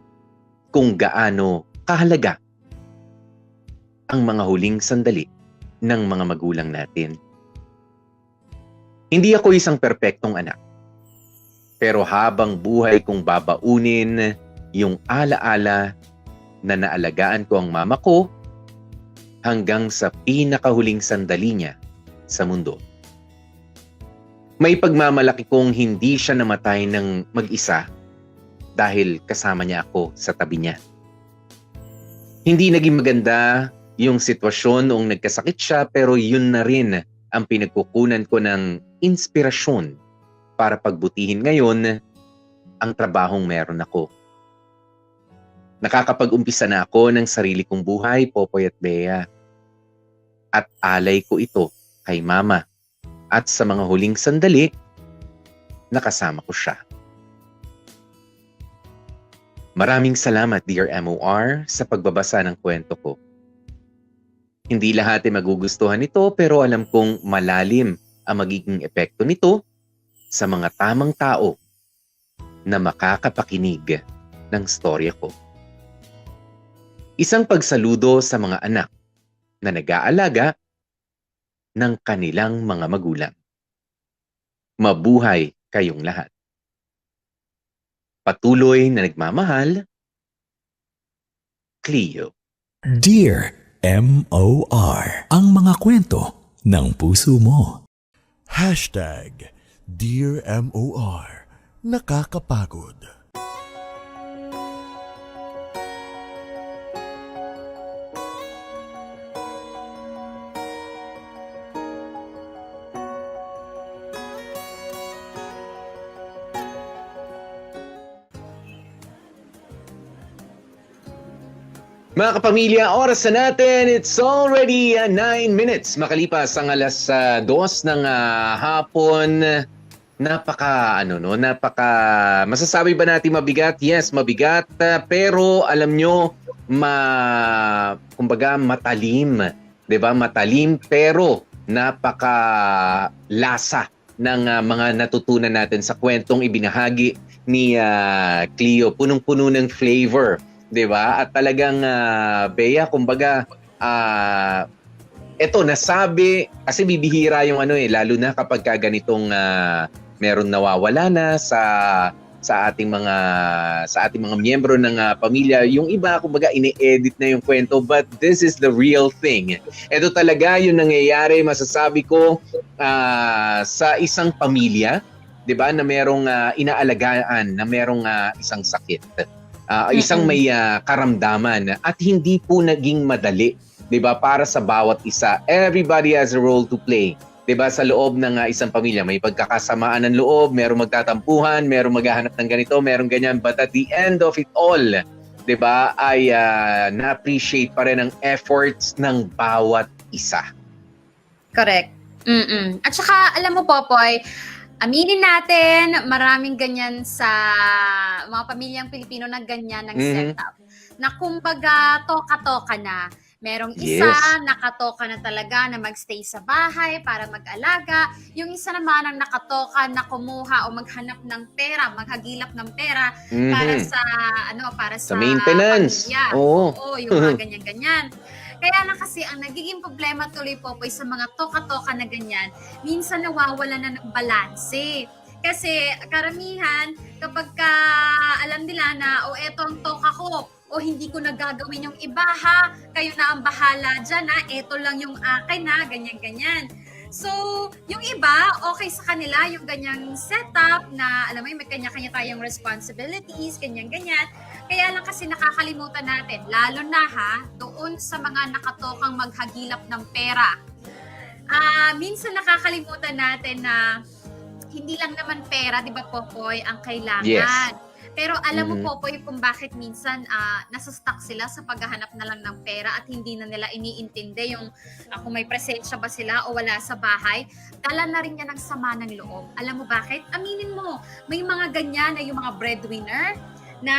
kung gaano kahalaga ang mga huling sandali ng mga magulang natin. Hindi ako isang perpektong anak. Pero habang buhay kong babaunin yung alaala na naalagaan ko ang mama ko hanggang sa pinakahuling sandali niya sa mundo. May pagmamalaki kong hindi siya namatay ng mag-isa dahil kasama niya ako sa tabi niya. Hindi naging maganda yung sitwasyon noong nagkasakit siya, pero yun na rin ang pinagkukunan ko ng inspirasyon para pagbutihin ngayon ang trabahong meron ako. Nakakapag-umpisa na ako ng sarili kong buhay, Popoy at Bea. At alay ko ito kay Mama at sa mga huling sandali nakasama ko siya. Maraming salamat, Dear MOR, sa pagbabasa ng kwento ko. Hindi lahat ay magugustuhan ito, pero alam kong malalim ang magiging epekto nito sa mga tamang tao na makakapakinig ng storya ko. Isang pagsaludo sa mga anak na nag-aalaga ng kanilang mga magulang. Mabuhay kayong lahat. Patuloy na nagmamahal, Cleo. Dear MOR, ang mga kwento ng puso mo. Dear MOR, nakakapagod. Mga kapamilya, oras na natin. It's already 9 minutes. Makalipas ang alas 2 ng hapon. Napaka masasabi ba natin mabigat? Yes, mabigat. Pero alam nyo, kumbaga matalim. 'Di ba? Matalim pero napaka lasa ng mga natutunan natin sa kwentong ibinahagi ni Cleo. Punong-puno ng flavor. 'Di ba? At talagang Bea, kumbaga eto nasabi kasi bibihira yung lalo na kapag ganitong meron nawawala na sa ating mga miyembro ng pamilya. Yung iba kumbaga ini-edit na yung kwento, but this is the real thing. Ito talaga yung nangyayari, masasabi ko, sa isang pamilya, 'di ba, na merong inaalagaan, na merong isang sakit. Isang may karamdaman at hindi po naging madali, 'di ba, para sa bawat isa. Everybody has a role to play, 'di ba, sa loob ng isang pamilya. May pagkakasamaan ng loob, merong magtatampuhan, merong maghahanap ng ganito, merong ganyan, but at the end of it all, 'di ba, ay na-appreciate pa rin ang efforts ng bawat isa. Correct. At saka, alam mo, Popoy, aminin natin, maraming ganyan sa mga pamilyang Pilipino na ganyan ng setup. Na kumbaga, toka-toka na. Merong isa, nakatoka na talaga na magstay sa bahay para mag-alaga. Yung isa naman ang nakatoka na kumuha o maghanap ng pera, maghagilap ng pera para sa maintenance. Pamilya. Oo, yung mga ganyan-ganyan. Kaya na kasi ang nagiging problema tuloy, Popoy, sa mga toka-toka na ganyan, minsan nawawala na ng balanse. Kasi karamihan, kapag alam nila na, eto ang toka ko, hindi ko nagagawin yung iba ha, kayo na ang bahala dyan ha, eto lang yung akin ha, ganyan-ganyan. So, yung iba, okay sa kanila yung ganyang setup na, alam mo may kanya-kanya tayong responsibilities, ganyan-ganyan. Kaya lang kasi nakakalimutan natin, lalo na doon sa mga nakatokang maghagilap ng pera. Minsan nakakalimutan natin na hindi lang naman pera, di ba, Popoy, ang kailangan. Yes. Pero alam mo, Popoy, kung bakit minsan nasa-stuck sila sa paghahanap na lang ng pera at hindi na nila iniintindi yung kung may presensya ba sila o wala sa bahay. Dala na rin yan ng sama ng loob. Alam mo bakit? Aminin mo, may mga ganyan na yung mga breadwinner na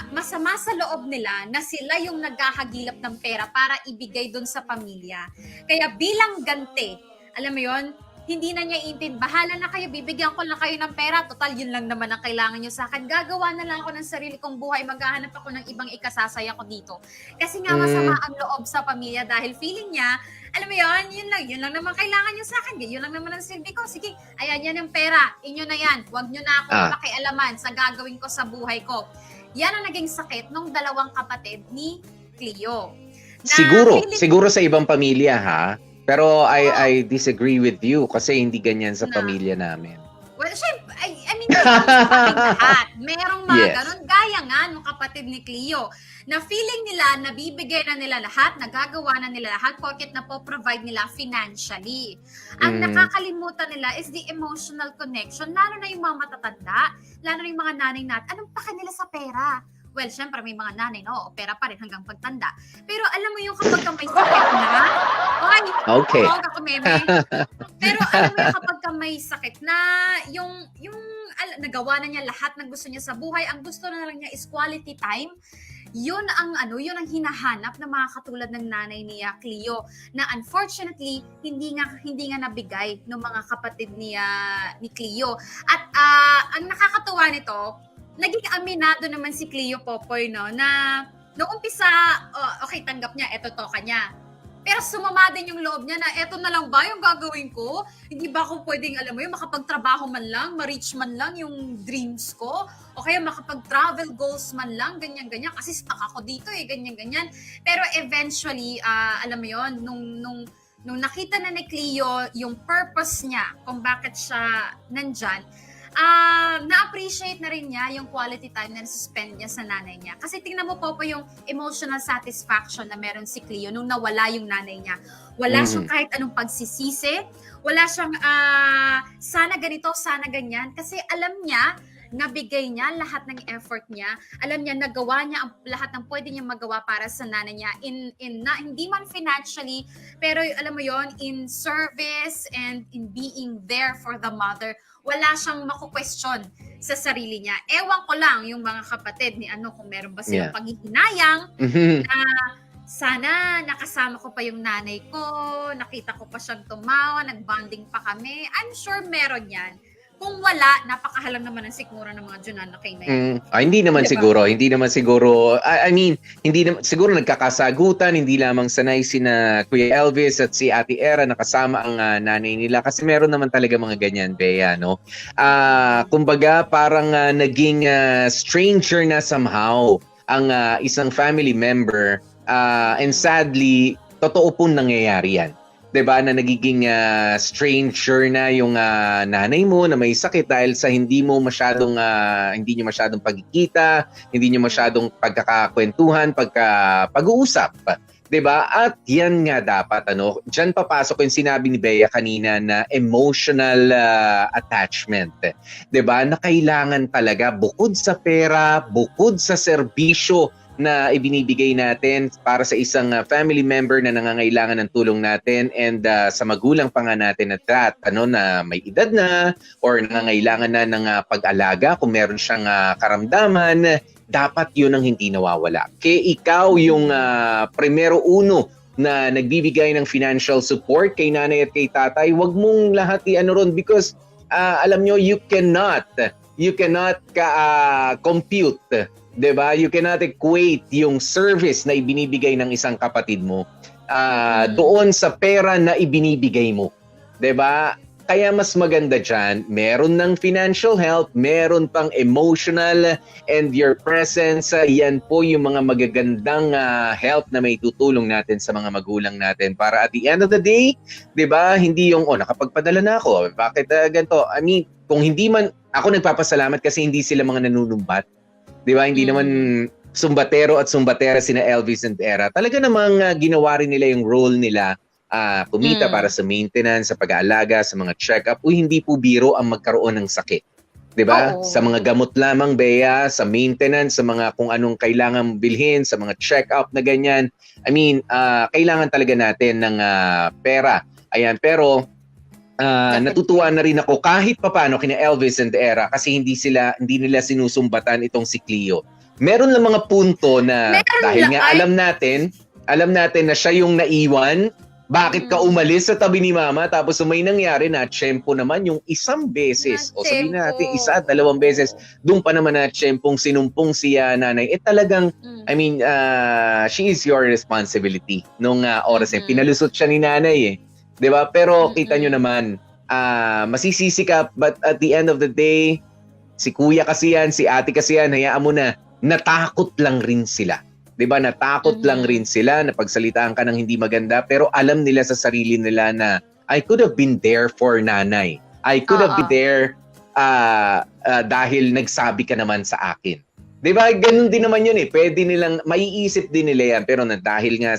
masama sa loob nila na sila yung naghahagilap ng pera para ibigay dun sa pamilya. Kaya bilang ganti, alam mo yon, hindi na niya iintindi. Bahala na kayo, bibigyan ko lang kayo ng pera. Total, yun lang naman ang kailangan nyo sa akin. Gagawa na lang ako ng sarili kong buhay. Maghahanap ako ng ibang ikasasaya ko dito. Kasi nga masama ang loob sa pamilya dahil feeling niya, alam mo yun lang naman kailangan nyo sa akin. Yun lang naman ang silbi ko. Sige, ayan yan yung pera. Inyo na yan. Huwag nyo na ako makialaman sa gagawin ko sa buhay ko. Yan ang naging sakit ng dalawang kapatid ni Cleo. Siguro sa ibang pamilya ha. Pero I disagree with you kasi hindi ganyan sa pamilya namin. Well, syempre, I mean, lahat. Merong mga ganun. Gaya nga nung kapatid ni Cleo, na feeling nila, nabibigay na nila lahat, nagagawa na nila lahat, porket na po-provide nila financially. Ang nakakalimutan nila is the emotional connection, lalo na yung mga matatanda, lalo na yung mga nanay natin. Anong paka nila sa pera? Well, syempre may mga nanay na opera pa rin hanggang pagtanda. Pero alam mo yung kapag may sakit na, okay. Pero alam mo yung kapag may sakit na, yung nagawa na niya lahat ng gusto niya sa buhay, ang gusto na lang niya is quality time. Yun ang hinahanap ng mga katulad ng nanay ni Cleo na unfortunately hindi nga nabigay ng mga kapatid ni Cleo. At ang nakakatuwa nito, naging aminado naman si Cleo Popoy, no, na noong umpisa, okay, tanggap niya, eto to kanya. Pero sumama din yung loob niya na eto na lang ba yung gagawin ko? Hindi ba ako pwedeng, alam mo yun, makapag-trabaho man lang, ma-reach man lang yung dreams ko? O kaya makapag-travel goals man lang, ganyan-ganyan. Kasi stuck ako dito ganyan-ganyan. Pero eventually, alam mo yun, nung nakita na ni Cleo yung purpose niya kung bakit siya nandyan, na-appreciate na rin niya yung quality time na nasuspend niya sa nanay niya. Kasi tingnan mo po yung emotional satisfaction na meron si Cleo nung nawala yung nanay niya. Wala siyang kahit anong pagsisisi. Wala siyang sana ganito, sana ganyan. Kasi alam niya, nabigay niya lahat ng effort niya. Alam niya, nagawa niya ang lahat ng pwede niya magawa para sa nanay niya. Hindi man financially, pero alam mo yon, in service and in being there for the mother. Wala siyang maku-question sa sarili niya. Ewan ko lang yung mga kapatid ni kung meron ba silang paghihinayang na sana nakasama ko pa yung nanay ko, nakita ko pa siyang tumawa, nag-bonding pa kami. I'm sure meron yan. Kung wala, napakahalang naman ang sikmura ng mga Junanakay na yun. Hindi naman siguro. I mean, siguro nagkakasagutan, hindi lamang sanay sina Kuya Elvis at si Ate Era nakasama ang nanay nila. Kasi meron naman talaga mga ganyan, Bea, no? Kumbaga, parang naging stranger na somehow ang isang family member. And sadly, totoo po nangyayari yan. 'Di ba, na nagiging stranger na yung nanay mo na may sakit dahil sa hindi niyo masyadong pagkikita, hindi niyo masyadong pagkakakwentuhan, pag-uusap, 'di ba? At yan nga dapat diyan papasok yung sinabi ni Bea kanina na emotional attachment. 'Di ba? Na kailangan talaga bukod sa pera, bukod sa serbisyo na ibinibigay natin para sa isang family member na nangangailangan ng tulong natin and sa magulang pa nga natin na may edad na or nangangailangan na ng pag-alaga kung meron siyang karamdaman, dapat yun ang hindi nawawala. Kaya ikaw yung primero uno na nagbibigay ng financial support kay nanay at kay tatay, wag mong lahat ron because alam nyo, you cannot compute. 'Di ba? You cannot equate yung service na ibinibigay ng isang kapatid mo doon sa pera na ibinibigay mo. 'Di ba? Kaya mas maganda diyan, meron ng financial help, meron pang emotional and your presence. Yan po yung mga magagandang help na may tutulong natin sa mga magulang natin para at the end of the day, 'di ba? Hindi yung nakapagpadala na ako. Bakit ganito? I mean, kung hindi man ako nagpapasalamat kasi hindi sila mga nanunumbat. Di ba? Hindi naman sumbatero at sumbatera sina Elvis and Era. Talaga namang ginawa rin nila yung role nila. Kumita para sa maintenance, sa pag-aalaga, sa mga check-up. Hindi po biro ang magkaroon ng sakit. Di ba? Sa mga gamot lamang, Bea, sa maintenance, sa mga kung anong kailangan bilhin, sa mga check-up na ganyan. I mean, kailangan talaga natin ng pera. Ayan, pero natutuwa na rin ako kahit papaano kina Elvis and Era kasi hindi nila sinusumbatan itong si Cleo. Meron lang mga punto na dahil nga alam natin na siya yung naiwan Bakit ka umalis sa tabi ni mama tapos may nangyari na tiyempo naman yung isang beses. O sabihin natin isa, 2 beses. Doon pa naman na tiyempong sinumpong si nanay. Talagang, I mean, she is your responsibility nung oras na. Pinalusot siya ni nanay eh. 'Di ba? Pero kita nyo naman, masisisi ka but at the end of the day, si kuya kasi yan, si ate kasi yan, hayaan mo na, natakot lang rin sila. 'Di ba? Natakot lang rin sila na pagsalitaan ka ng hindi maganda pero alam nila sa sarili nila na I could have been there for nanay. I could have been there dahil nagsabi ka naman sa akin. 'Di ba? Ganun din naman 'yun eh. Pwede nilang maiisip din nila 'yan pero dahil nga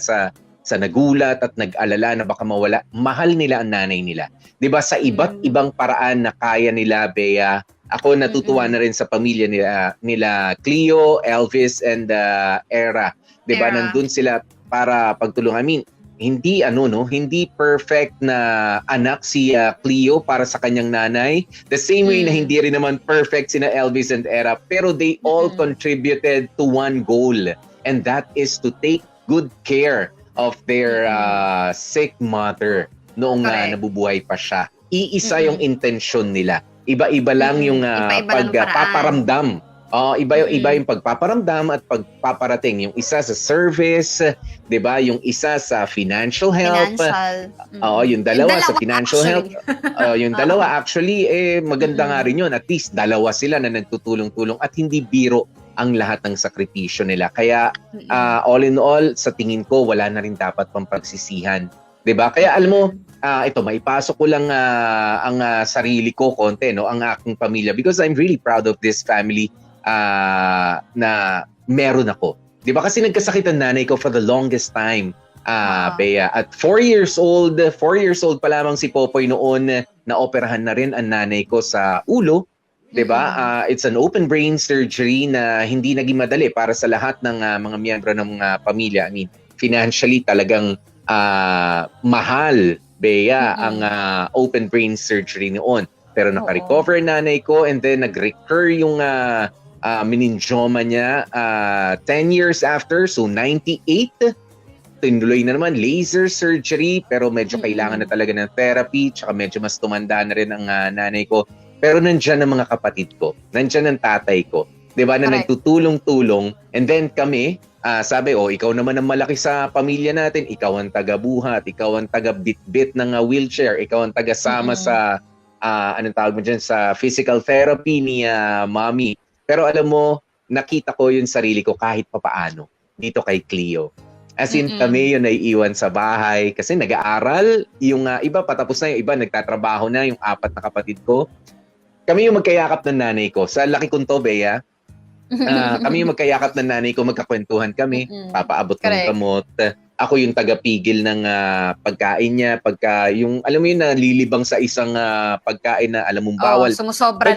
sa nagulat at nag-alala na baka mawala, mahal nila ang nanay nila. 'Di ba? Sa iba't ibang paraan na kaya nila, Bea. Ako natutuwa na rin sa pamilya nila Cleo, Elvis, and Era. 'Di ba? Nandun sila para pagtulungan. I mean, hindi perfect na anak si Cleo para sa kanyang nanay. The same way na hindi rin naman perfect sina Elvis and Era, pero they all contributed to one goal, and that is to take good care of their sick mother noong nabubuhay pa siya. Iisa yung intensyon nila. Iba-iba lang yung pagpaparamdam. Iba yung pagpaparamdam at pagpaparating. Yung isa sa service, 'di ba? Yung isa sa financial help. Yung dalawa sa financial help. Yung dalawa actually maganda nga rin 'yun. At least dalawa sila na nagtutulong-tulong at hindi biro ang lahat ng sakripisyo nila. Kaya all in all, sa tingin ko wala na rin dapat pang pagsisihan. 'Di ba? Kaya alam mo, ito maipasok ko lang ang sarili ko konti, no, ang aking pamilya because I'm really proud of this family na meron ako. 'Di ba kasi nagkasakit ang nanay ko for the longest time. Bea, at 4 years old pa lamang si Popoy noon na operahan na rin ang nanay ko sa ulo. 'Di ba? It's an open brain surgery na hindi naging madali para sa lahat ng mga miyembro ng pamilya. I mean, financially talagang mahal, Bea, ang open brain surgery noon. Pero naka-recover nanay ko and then nag-recur yung meningioma niya 10 years after, so 98. Tinuloy na naman laser surgery pero medyo kailangan na talaga ng therapy tsaka medyo mas tumanda na rin ang nanay ko. Pero nandyan ang mga kapatid ko, nandyan ang tatay ko, 'di ba, na nagtutulong-tulong, and then kami, sabi, ikaw naman ang malaki sa pamilya natin, ikaw ang taga-buhat, ikaw ang taga-bit-bit ng wheelchair, ikaw ang taga-sama sa, anong tawag mo dyan, sa physical therapy ni mommy. Pero alam mo, nakita ko yung sarili ko kahit papaano dito kay Cleo. As in, kami yung naiiwan sa bahay kasi nag-aaral, yung iba patapos na, yung iba nagtatrabaho na, yung 4 na kapatid ko. Kami yung magkayakap ng nanay ko. Sa laki kong to, Bea, kami yung magkayakap ng nanay ko, magkakwentuhan kami, papaabot ng gamot. Ako yung tagapigil ng pagkain niya, pagka yung alam mo yun nalilibang sa isang pagkain na alam mong bawal. Sumusobra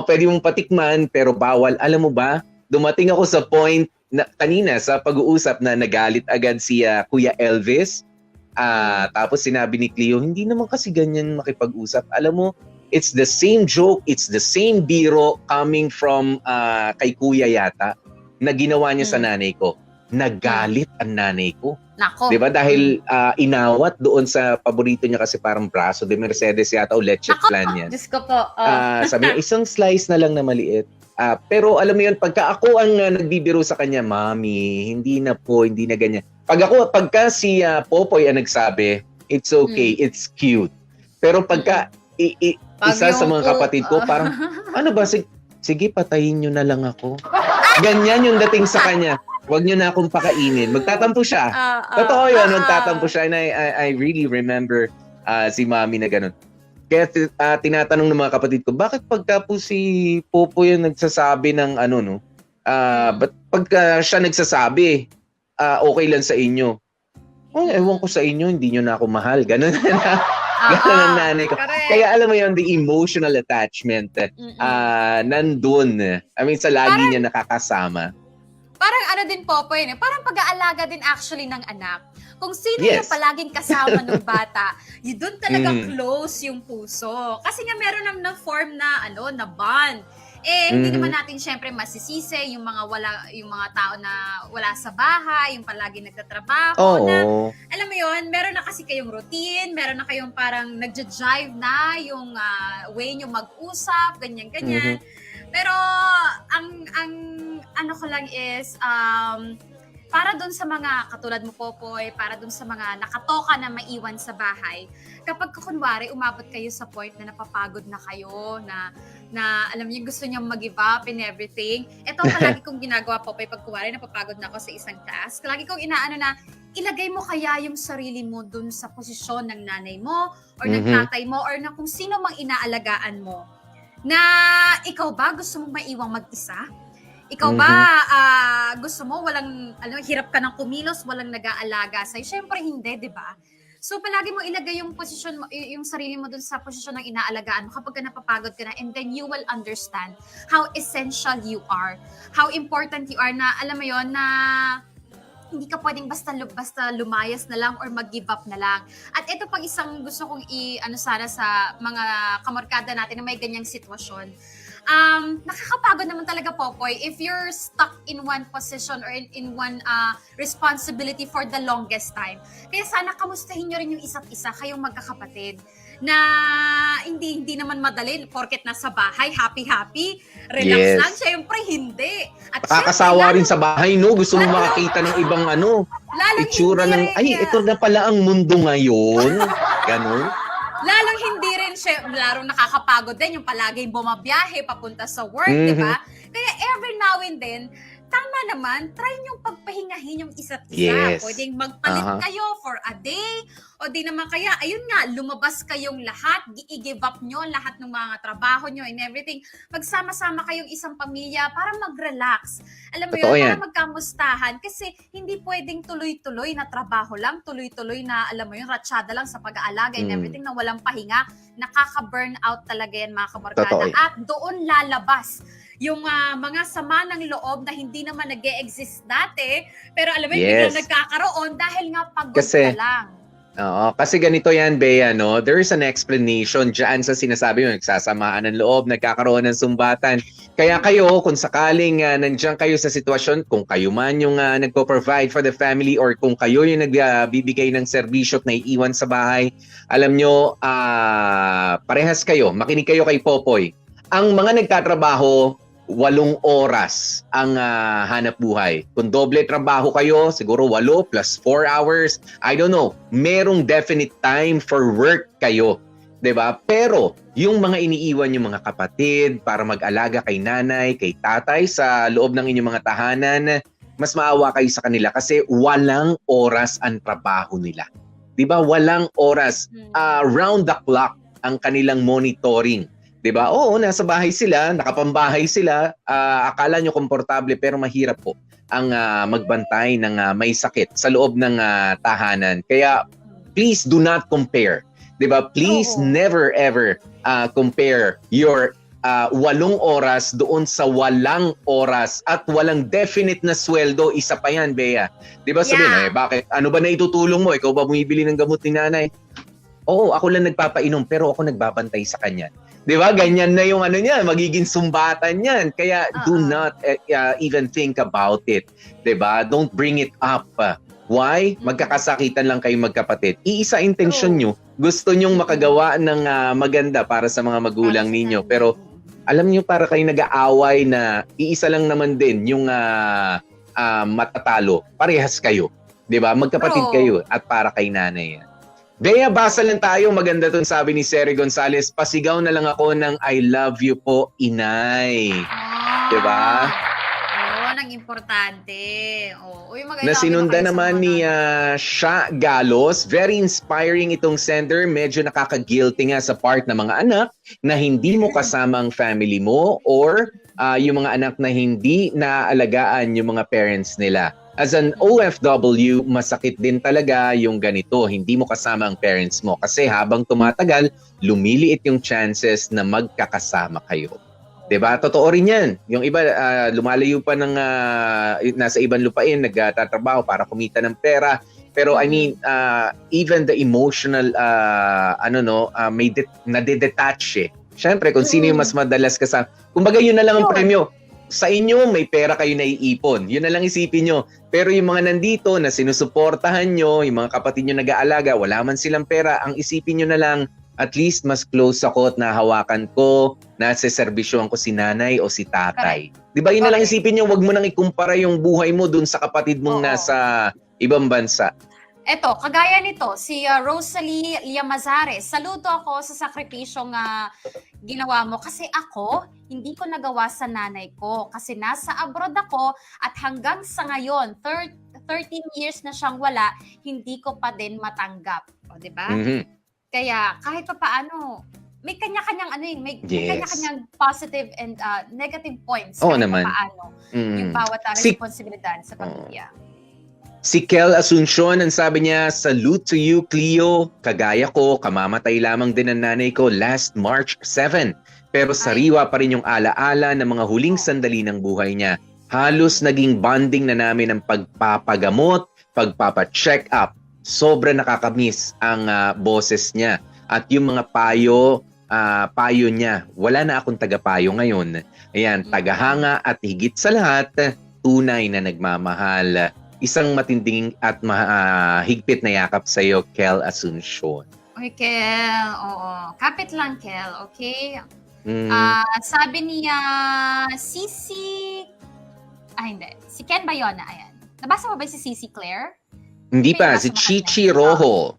Pwede mong patikman pero bawal. Alam mo ba, dumating ako sa point na kanina sa pag-uusap na nagalit agad si Kuya Elvis. Tapos sinabi ni Cleo, hindi naman kasi ganyan makipag-usap. Alam mo, it's the same joke, it's the same biro coming from kay Kuya yata na ginawa niya sa nanay ko. Nagalit ang nanay ko. Nako. 'Di ba? Dahil inawat doon sa paborito niya kasi parang braso de Mercedes yata o leche flan yan. Diyos ko po. Sabi niya, isang slice na lang na maliit. Pero alam mo yun, pagka ako ang nagbibiro sa kanya, Mami, hindi na ganyan. Pagka si Popoy ang nagsabi, it's okay, it's cute. Pero pagka isa sa mga kapatid ko, parang, ano ba, sige, patayin nyo na lang ako. Ganyan yung dating sa kanya. Huwag nyo na akong pakainin. Magtatampo siya. Totoo yun, magtatampo siya. And I really remember si Mami na ganun. Kaya tinatanong ng mga kapatid ko, bakit pagka po si Popo yung nagsasabi ng ba't pagka siya nagsasabi, okay lang sa inyo? Ewan ko sa inyo, hindi nyo na ako mahal. Ganun na. Ganun ang nanay ko. Kaya alam mo yun, the emotional attachment nandun. I mean, sa lagi niya nakakasama. Parang din, Popoy, parang pag-aalaga din actually ng anak. Kung sino yung palaging kasama ng bata, doon talaga close yung puso. Kasi nga meron naman na form na bond. Hindi naman natin syempre masisisi yung mga tao na wala sa bahay, yung palagi nagtatrabaho na alam mo yun, meron na kasi kayong routine, meron na kayong parang nagja-jive na yung way nyo mag-usap, ganyan-ganyan. Pero ang ano ko lang is para dun sa mga katulad mo, Popoy, para dun sa mga nakatoka na maiwan sa bahay, kapag kunwari umabot kayo sa point na napapagod na kayo, na alam niyo gusto niyo mag-give up and everything, ito palagi kong ginagawa, Popoy, pag kunwari napapagod na ako sa isang task, lagi kong inaano na, ilagay mo kaya yung sarili mo dun sa posisyon ng nanay mo, or ng tatay mo, or na kung sino mang inaalagaan mo, na ikaw ba gusto mong maiwang mag-isa? Ikaw ba gusto mo walang hirap ka ng kumilos, walang nag-aalaga sa'yo? Syempre hindi, 'di ba? So palagi mo ilagay yung posisyon mo, yung sarili mo dun sa posisyon ng inaalagaan mo kapag napapagod ka na, and then you will understand how essential you are, how important you are, na alam mo yon, na hindi ka pwedeng basta lumayas na lang or mag-give up na lang. At ito pang isang gusto kong sana sa mga kamorkada natin na may ganyang sitwasyon. Nakakapagod naman talaga, Popoy, if you're stuck in one position or in one responsibility for the longest time. Kaya sana kamustahin nyo rin yung isa't isa, kayong magkakapatid, na hindi naman madali porket nasa bahay, happy, relax lang. Siyempre, hindi. At Nakakasawa rin sa bahay, no? Gusto mong makakita ng ibang itsura ng, ito na pala ang mundo ngayon. Ganon. Lalong hindi rin siya, larong nakakapagod din yung palaging bumabiyahe papunta sa work, di ba? Kaya every now and then, tama naman, try niyong pagpahingahin yung isa't isa. Yes. Pwedeng magpalit kayo for a day, o di naman kaya, ayun nga, lumabas kayong lahat, i-give up nyo lahat ng mga trabaho nyo and everything. Magsama-sama kayong isang pamilya para mag-relax. Alam mo yun, para magkamustahan. Kasi hindi pwedeng tuloy-tuloy na trabaho lang, tuloy-tuloy na, alam mo yun, ratsyada lang sa pag-aalaga and everything na walang pahinga. Nakaka-burnout talaga yan, mga kamorkada. At doon lalabas yung mga sama ng loob na hindi naman nag-e-exist dati, pero alam mo, biglang nagkakaroon dahil nga pagod ka lang. Oo, kasi ganito yan, Bea, no? There is an explanation dyan sa sinasabi mo, nagsasamaan ng loob, nagkakaroon ng sumbatan. Kaya kayo, kung sakaling nandiyan kayo sa sitwasyon, kung kayo man yung nagpo-provide for the family or kung kayo yung nagbibigay ng serbisyo at naiiwan sa bahay, alam nyo, parehas kayo, makinig kayo kay Popoy. Ang mga nagtatrabaho, 8 oras ang hanap buhay. Kung doble trabaho kayo, siguro 8 plus 4 hours. I don't know. Merong definite time for work kayo. 'Di ba? Pero yung mga iniiwan yung mga kapatid para mag-alaga kay nanay, kay tatay sa loob ng inyong mga tahanan, mas maawa kayo sa kanila kasi walang oras ang trabaho nila. 'Di ba? Walang oras. Round the clock ang kanilang monitoring. Diba? Oo, nasa bahay sila, nakapambahay sila, akala nyo komportable pero mahirap po ang magbantay ng may sakit sa loob ng tahanan. Kaya please do not compare. Diba? Please never ever compare your 8 oras doon sa walang oras at walang definite na sweldo. Isa pa yan, Bea. Diba sabihin, bakit? Ano ba na itutulong mo? Ikaw ba bumibili ng gamot ni nanay? Oo, ako lang nagpapainom pero ako nagbabantay sa kanya. 'Di ba? Ganyan na yung niya, magiging sumbatan niyan. Kaya do not even think about it. 'Di ba? Don't bring it up. Why? Magkakasakitan lang kayo magkapatid. Iisa intensyon nyo. Gusto nyong makagawa ng maganda para sa mga magulang ninyo. Pero alam nyo, para kayo nag-aaway na iisa lang naman din yung matatalo. Parehas kayo. 'Di ba? Magkapatid kayo at para kay nanay. Bea, basa lang tayo. Maganda itong sabi ni Seri Gonzales. Pasigaw na lang ako ng I love you po, inay. Diba? Oo, nang importante. Na sinunda naman ni Sha Galos. Very inspiring itong sender. Medyo nakaka-guilty nga sa part ng mga anak na hindi mo kasama ang family mo or yung mga anak na hindi naaalagaan yung mga parents nila. As an OFW, masakit din talaga yung ganito. Hindi mo kasama ang parents mo. Kasi habang tumatagal, lumiliit yung chances na magkakasama kayo. 'Di ba? Totoo rin yan. Yung iba, lumalayo pa ng nasa ibang lupain, nagtatrabaho para kumita ng pera. Pero I mean, even the emotional, may nadedetach eh. Siyempre, kung sino yung mas madalas kasama. Kumbaga yun na lang ang premyo. sa inyo, may pera kayo naiipon. Yun na lang isipin nyo. Pero yung mga nandito na sinusuportahan nyo, yung mga kapatid nyo nag-aalaga, wala man silang pera, ang isipin nyo na lang, at least mas close ako at nahawakan ko, naseservisyoan ko si nanay o si tatay. Di ba yun na lang isipin nyo, wag mo nang ikumpara yung buhay mo dun sa kapatid mong nasa ibang bansa. Eto, kagaya nito, si Rosalie Liamazares. Saludo ako sa sakripisyong ginawa mo. Kasi ako, hindi ko nagawa sa nanay ko. Kasi nasa abroad ako at hanggang sa ngayon, 13 years na siyang wala, hindi ko pa din matanggap. O, diba? Mhm. Kaya kahit pa paano, may kanya-kanyang may Yes. kanya-kanyang positive and negative points. Oo kahit naman. pa paano, yung Mm. bawat responsibilidad sa pamilya. Si Kel Asuncion, ang sabi niya, salute to you, Cleo. Kagaya ko, kamamatay lamang din ang nanay ko last March 7. Pero sariwa pa rin yung alaala ng mga huling sandali ng buhay niya. Halos naging bonding na namin ang pagpapagamot, pagpapacheck up. Sobra nakakamiss ang boses niya. At yung mga payo niya, wala na akong tagapayo ngayon. Ayan, tagahanga at higit sa lahat, tunay na nagmamahal. Isang matinding at higpit na yakap sa iyo, Kel Asuncion. Okay, Kel. Oo. Kapit lang, Kel. Okay? Mm. Sabi niya, hindi. Si Ken Bayona, ayan. Nabasa mo ba si Cici Claire? Hindi pa, Nabasa si mo ba Chichi yan? Rojo.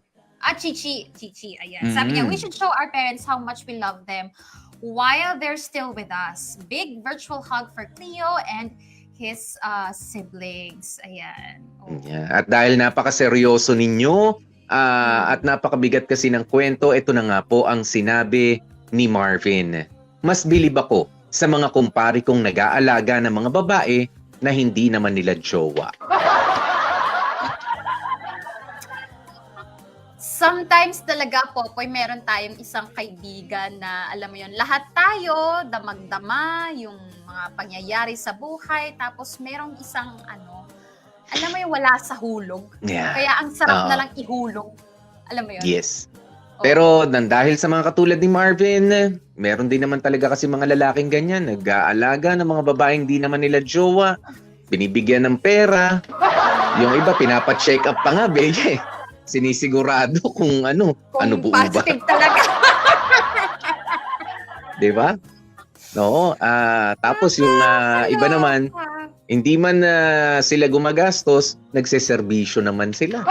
Chichi, ayan. Sabi niya, we should show our parents how much we love them while they're still with us. Big virtual hug for Cleo and his siblings. Ayan. Oh. Yeah. At dahil napakaseryoso ninyo at napakabigat kasi ng kwento, ito na nga po ang sinabi ni Marvin. Mas bilib ako sa mga kumpari kong nag-aalaga ng mga babae na hindi naman nila jowa. Sometimes talaga, Popoy, meron tayong isang kaibigan na, alam mo yun, lahat tayo, damag-dama, yung mga pangyayari sa buhay, tapos merong isang, alam mo yung wala sa hulog. Yeah. Kaya ang sarap na lang ihulog. Alam mo yun? Yes. Oo. Pero dahil sa mga katulad ni Marvin, meron din naman talaga kasi mga lalaking ganyan, nag-aalaga ng mga babaeng di naman nila jowa, binibigyan ng pera, yung iba pinapacheck up pa nga, bege. Sinisigurado kung ano buo ba. Positive talaga. Di ba? No, tapos yung iba naman, hindi man sila gumagastos, nagseserbisyo naman sila.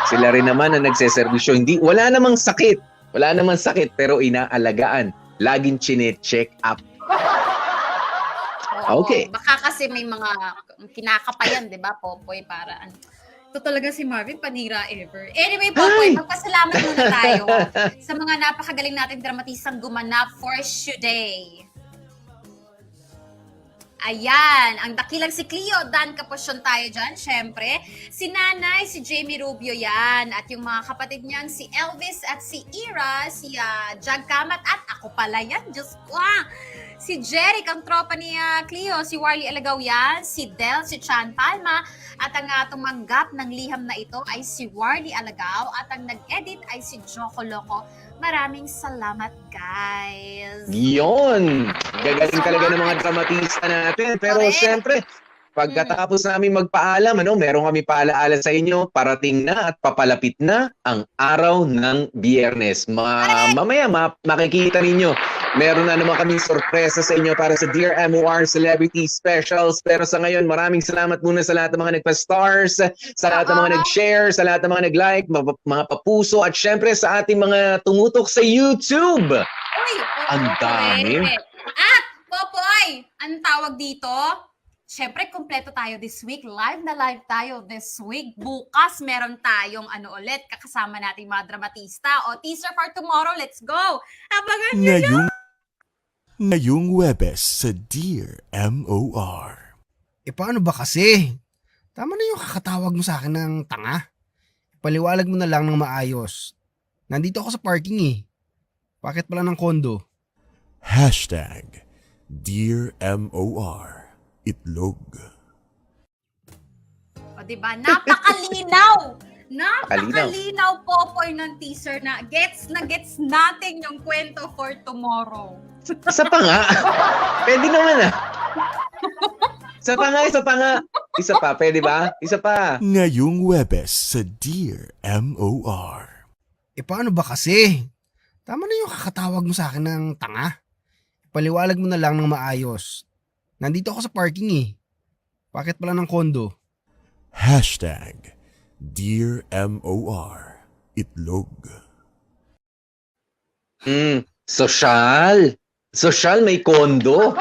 Sila rin naman ang nagseserbisyo. Wala namang sakit, pero inaalagaan. Laging chine-check up. Oo, Okay. baka kasi may mga kinakapayan, di ba, Popoy, para ito talaga si Marvin, panira ever. Anyway, Popoy, magpasalamat muna tayo sa mga napakagaling nating dramatisang gumanap for today. Ayan, ang dakilang si Cleo, Dan Kaposyon tayo dyan, syempre. Si Nanay, si Jamie Rubio yan, at yung mga kapatid niyan, si Elvis at si Ira, si Jag Kamat, at ako pala yan, Diyos ko si Jeric, ang tropa ni Cleo, si Warlie Alagaw yan, si Del, si Chan Palma, at ang tumanggap ng liham na ito ay si Warlie Alagaw, at ang nag-edit ay si Joko Loco. Maraming salamat, guys. Yun! Gagaling talaga ng mga dramatista natin. Pero siyempre, pagkatapos namin magpaalam, meron kami paalaala sa inyo, parating na at papalapit na ang araw ng Biyernes. Mamaya makikita ninyo, meron na naman kaming sorpresa sa inyo para sa Dear MOR Celebrity Specials. Pero sa ngayon, maraming salamat muna sa lahat ng mga nagpa-stars, sa lahat ng mga nag-share, sa lahat ng mga nag-like, mga papuso, at syempre sa ating mga tumutok sa YouTube. Uy, Ang dami. At, Popoy, ang tawag dito, syempre, kompleto tayo this week. Live na live tayo this week. Bukas, meron tayong ulit, kakasama nating mga dramatista. O, teaser for tomorrow, let's go! Abangan nyo yun! Ngayong Webes sa Dear MOR. Paano ba kasi? Tama na yung kakatawag mo sa akin ng tanga. Paliwalag mo na lang ng maayos. Nandito ako sa parking Bakit pala ng kondo? Hashtag Dear MOR Itlog. O, diba? Napakalinaw! Napakalinaw, Popoy, ng teaser na gets natin yung kwento for tomorrow. Isa pa nga. Pwede naman Isa pa nga, isa pa nga. Isa pa, pwede ba? Isa pa. Ngayong Webes sa Dear MOR. Paano ba kasi? Tama na yung kakatawag mo sa akin ng tanga. Paliwalag mo na lang ng maayos. Nandito ako sa parking eh. Bakit pala ng kondo? Hashtag Dear MOR. Itlog. Sosyal. Sosyal, may kondo.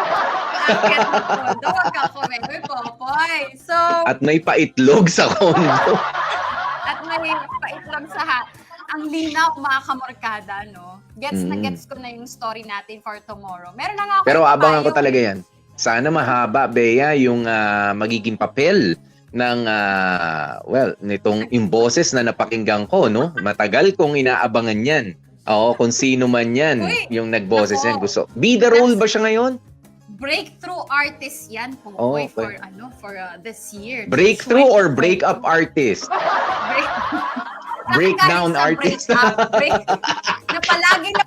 Wag ako, Popoy. So, At may paitlog sa kondo. at may paitlog sa ang linaw, mga kamorkada, no? Gets na gets ko na yung story natin for tomorrow. Meron na nga ako. Pero yung abangan ko papayo. talaga yan. Sana mahaba, Bea, yung magiging papel ng, nitong imboses na napakinggan ko, no? Matagal kong inaabangan yan. Oo, kung sino man yan, Uy, yung nagboses nako. yan. Gusto. Bida role ba siya ngayon? Breakthrough artist yan, Oh, Popoy, okay. for this year. Breakthrough or breakup artist? Breakdown artist. Na palagi na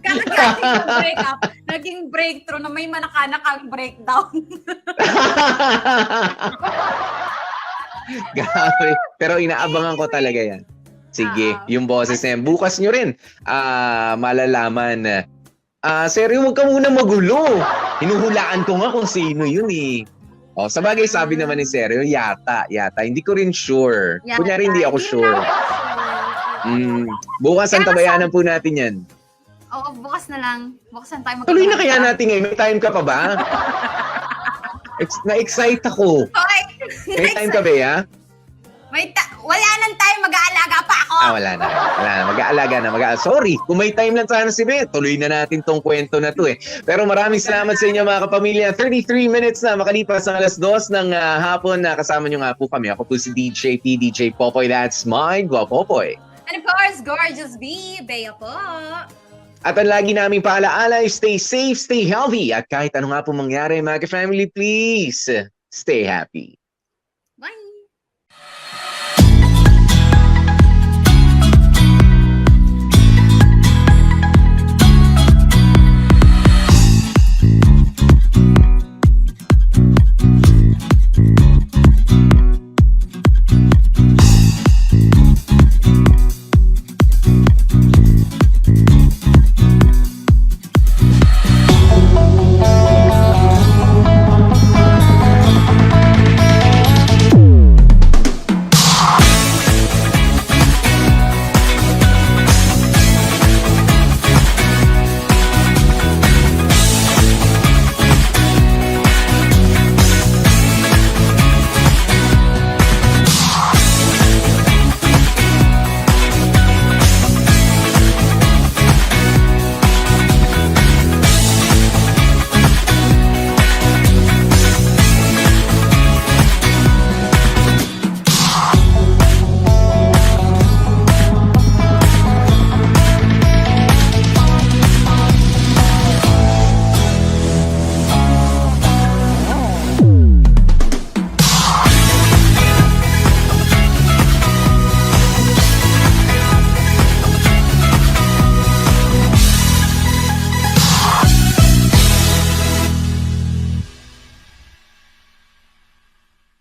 kakagaling ng breakup, naging breakthrough na may manakanakang breakdown. Grabe. Pero inaabangan ko talaga yan. Sige, yung boses na yan. Bukas nyo rin malalaman. Seryo, huwag ka muna magulo. Hinuhulaan ko nga kung sino yun eh. Oh, sa bagay sabi naman ni Seryo, yata. Hindi ko rin sure. Kunyari hindi ako sure. Bukas ang tabayanan po natin yan. Oo, bukas na lang. Bukas na tayo Tuloy na kaya natin ngayon. May time ka pa ba? Na-excite ako. Hoy! May time ka ba, ya? Wala nang tayo, mag-aalaga pa ako! Wala na. Mag-aalaga na. Sorry, kung may time lang sana si Bea, tuloy na natin tong kwento na to eh. Pero maraming salamat sa inyo mga kapamilya. 33 minutes na makalipas ng 2:00 ng hapon na kasama nyo nga po kami. Ako po si DJ P, DJ Popoy. That's my Guapopoy. And of course, Gorgeous B, Bea po. At ang lagi naming paalaala, stay safe, stay healthy. At kahit ano nga po mangyari, mga family, please, stay happy.